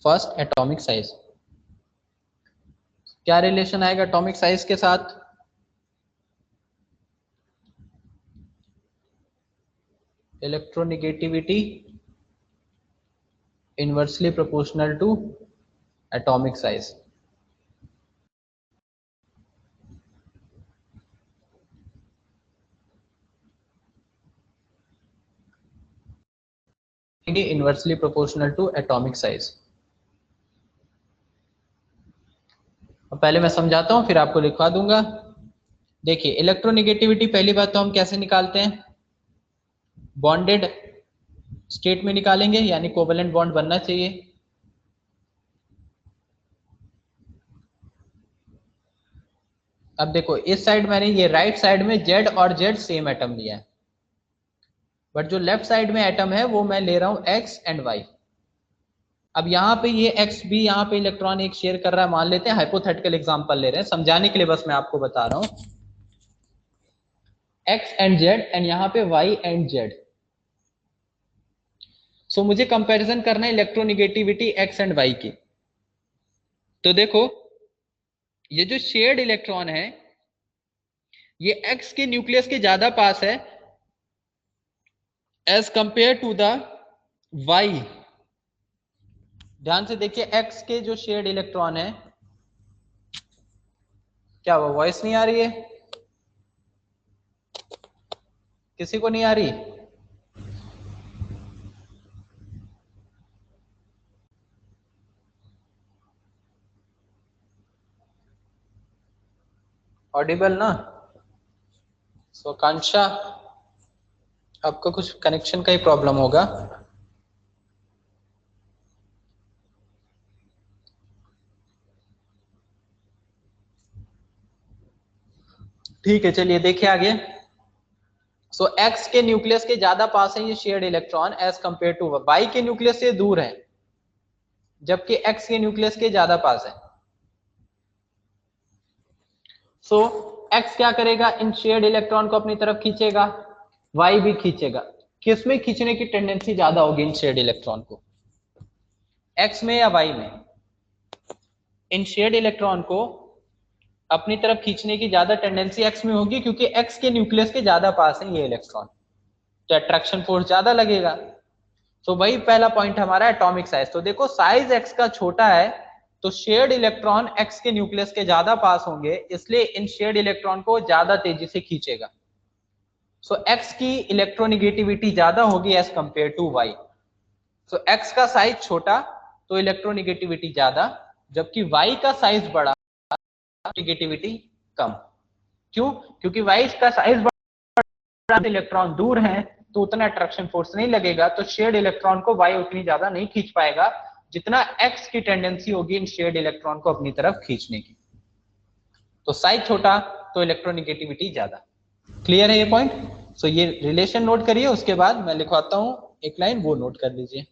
Speaker 1: first atomic size. क्या रिलेशन आएगा एटॉमिक साइज के साथ? Electronegativity inversely proportional to atomic size. Inversely proportional to atomic size. पहले मैं समझाता हूं फिर आपको लिखवा दूंगा। देखिए इलेक्ट्रोनेगेटिविटी पहली बात तो हम कैसे निकालते हैं, बॉन्डेड स्टेट में निकालेंगे, यानी कोवेलेंट बॉन्ड बनना चाहिए। अब देखो इस साइड मैंने ये राइट साइड में जेड और जेड सेम एटम लिया है, बट जो लेफ्ट साइड में एटम है वो मैं ले रहा हूं एक्स एंड वाई। अब यहाँ पे ये एक्स भी यहाँ पे इलेक्ट्रॉन एक शेयर कर रहा है, मान लेते हैं, हाइपोथेटिकल एग्जांपल ले रहे हैं समझाने के लिए, बस मैं आपको बता रहा हूं एक्स एंड जेड एंड यहाँ पे वाई एंड जेड। सो मुझे कंपैरिजन करना है इलेक्ट्रोनेगेटिविटी एक्स एंड वाई की। तो देखो ये जो शेयर्ड इलेक्ट्रॉन है ये एक्स के न्यूक्लियस के ज्यादा पास है as compare to the Y. ध्यान से देखिए एक्स के जो शेयर्ड इलेक्ट्रॉन है, क्या वो वॉइस नहीं आ रही है? किसी को नहीं आ रही? ऑडिबल ना? सो आकांक्षा, आपका कुछ कनेक्शन का ही प्रॉब्लम होगा। ठीक है, चलिए देखिए आगे। सो एक्स के न्यूक्लियस के ज्यादा पास है ये shared electron as compare to Y के न्यूक्लियस से दूर है, जबकि एक्स के न्यूक्लियस के ज्यादा पास है। सो एक्स क्या करेगा, इन शेयर्ड इलेक्ट्रॉन को अपनी तरफ खींचेगा, वाई भी खींचेगा। किसमें खींचने की टेंडेंसी ज्यादा होगी इन शेयर्ड इलेक्ट्रॉन को, एक्स में या वाई में? इन शेयर्ड इलेक्ट्रॉन को अपनी तरफ खींचने की ज्यादा टेंडेंसी एक्स में होगी, क्योंकि एक्स के न्यूक्लियस के ज्यादा पास है ये इलेक्ट्रॉन, तो अट्रैक्शन फोर्स ज्यादा लगेगा। तो वही पहला पॉइंट हमारा एटॉमिक साइज। तो देखो साइज एक्स का छोटा है तो शेयर्ड इलेक्ट्रॉन एक्स के न्यूक्लियस के ज्यादा पास होंगे, इसलिए इन शेयर्ड इलेक्ट्रॉन को ज्यादा तेजी से खींचेगा। सो एक्स की इलेक्ट्रोनिगेटिविटी ज्यादा होगी as compare to Y. So X का साइज छोटा तो इलेक्ट्रोनिगेटिविटी ज्यादा, जबकि वाई का साइज बड़ा, नेगेटिविटी कम। क्यों? क्योंकि वाई का साइज बड़ा, इलेक्ट्रॉन दूर है तो उतना अट्रैक्शन फोर्स नहीं लगेगा, तो शेयर्ड इलेक्ट्रॉन को वाई उतनी ज्यादा नहीं खींच पाएगा जितना एक्स की टेंडेंसी होगी इन शेयर्ड इलेक्ट्रॉन को अपनी तरफ खींचने की। तो साइज छोटा तो इलेक्ट्रोनिगेटिविटी ज्यादा। क्लियर है ये पॉइंट? सो ये रिलेशन नोट करिए, उसके बाद मैं लिखवाता हूं एक लाइन, वो नोट कर लीजिए।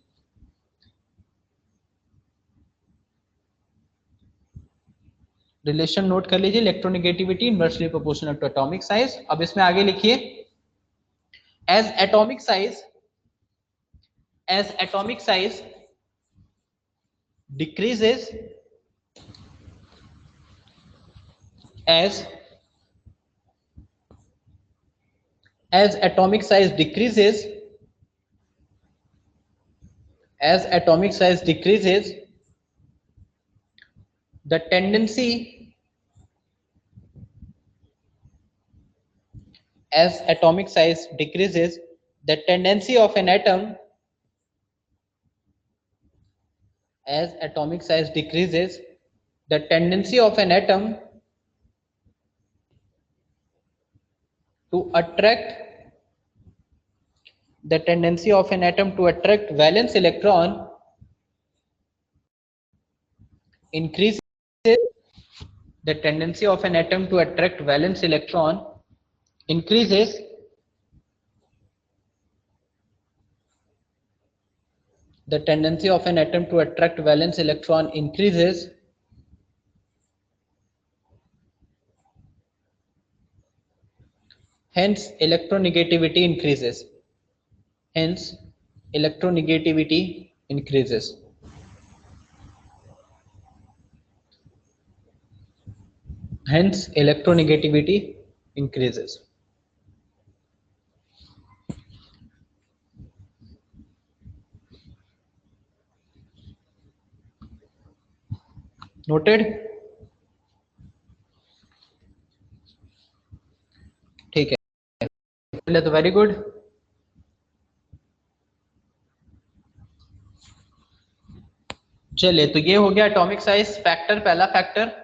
Speaker 1: रिलेशन नोट कर लीजिए, electronegativity inversely proportional to atomic size. अब इसमें आगे लिखिए, as atomic size, as atomic size decreases, as atomic size decreases, as atomic size decreases, the tendency, as atomic size decreases, the tendency of an atom, as atomic size decreases, the tendency of an atom to attract, the tendency of an atom to attract valence electron increases, the tendency of an atom to attract valence electron increases, the tendency of an atom to attract valence electron increases, hence electronegativity increases, hence electronegativity increases. Hence electronegativity increases. Noted? ठीक है, पहले तो very good. चलिए, तो ये हो गया atomic size factor, पहला फैक्टर।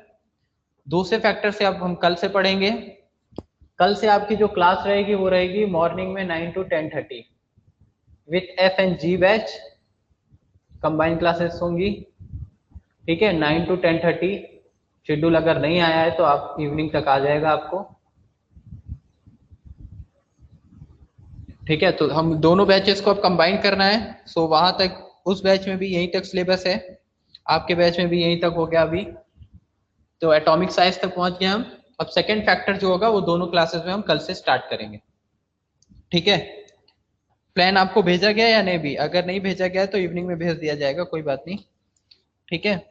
Speaker 1: दूसरे फैक्टर से अब हम कल से पढ़ेंगे। कल से आपकी जो क्लास रहेगी वो रहेगी मॉर्निंग में 9 to 10:30 with F and G batch, combined classes होंगी। ठीक है, 9 to 10:30। शेड्यूल अगर नहीं आया है तो आप इवनिंग तक आ जाएगा आपको। ठीक है, तो हम दोनों बैचेस को अब कंबाइन करना है। सो वहां तक, उस बैच में भी यहीं तक सिलेबस है, आपके बैच में भी यहीं तक हो गया अभी। तो एटॉमिक साइज तक पहुंच गए हम। अब सेकंड फैक्टर जो होगा वो दोनों क्लासेस में हम कल से स्टार्ट करेंगे। ठीक है, प्लान आपको भेजा गया या नहीं भी? अगर नहीं भेजा गया तो इवनिंग में भेज दिया जाएगा, कोई बात नहीं। ठीक है,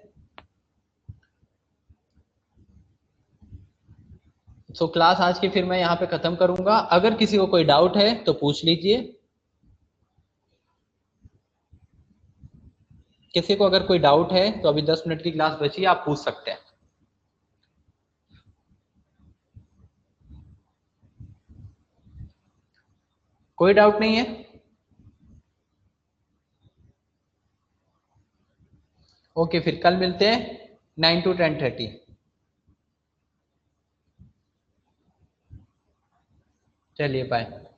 Speaker 1: सो क्लास आज की फिर मैं यहाँ पे खत्म करूंगा। अगर किसी को कोई डाउट है तो पूछ लीजिए। किसी को अगर कोई डाउट है तो अभी 10 मिनट की क्लास बची, आप पूछ सकते हैं। कोई डाउट नहीं है? ओके, फिर कल मिलते हैं 9 to 10:30। चलिए बाय।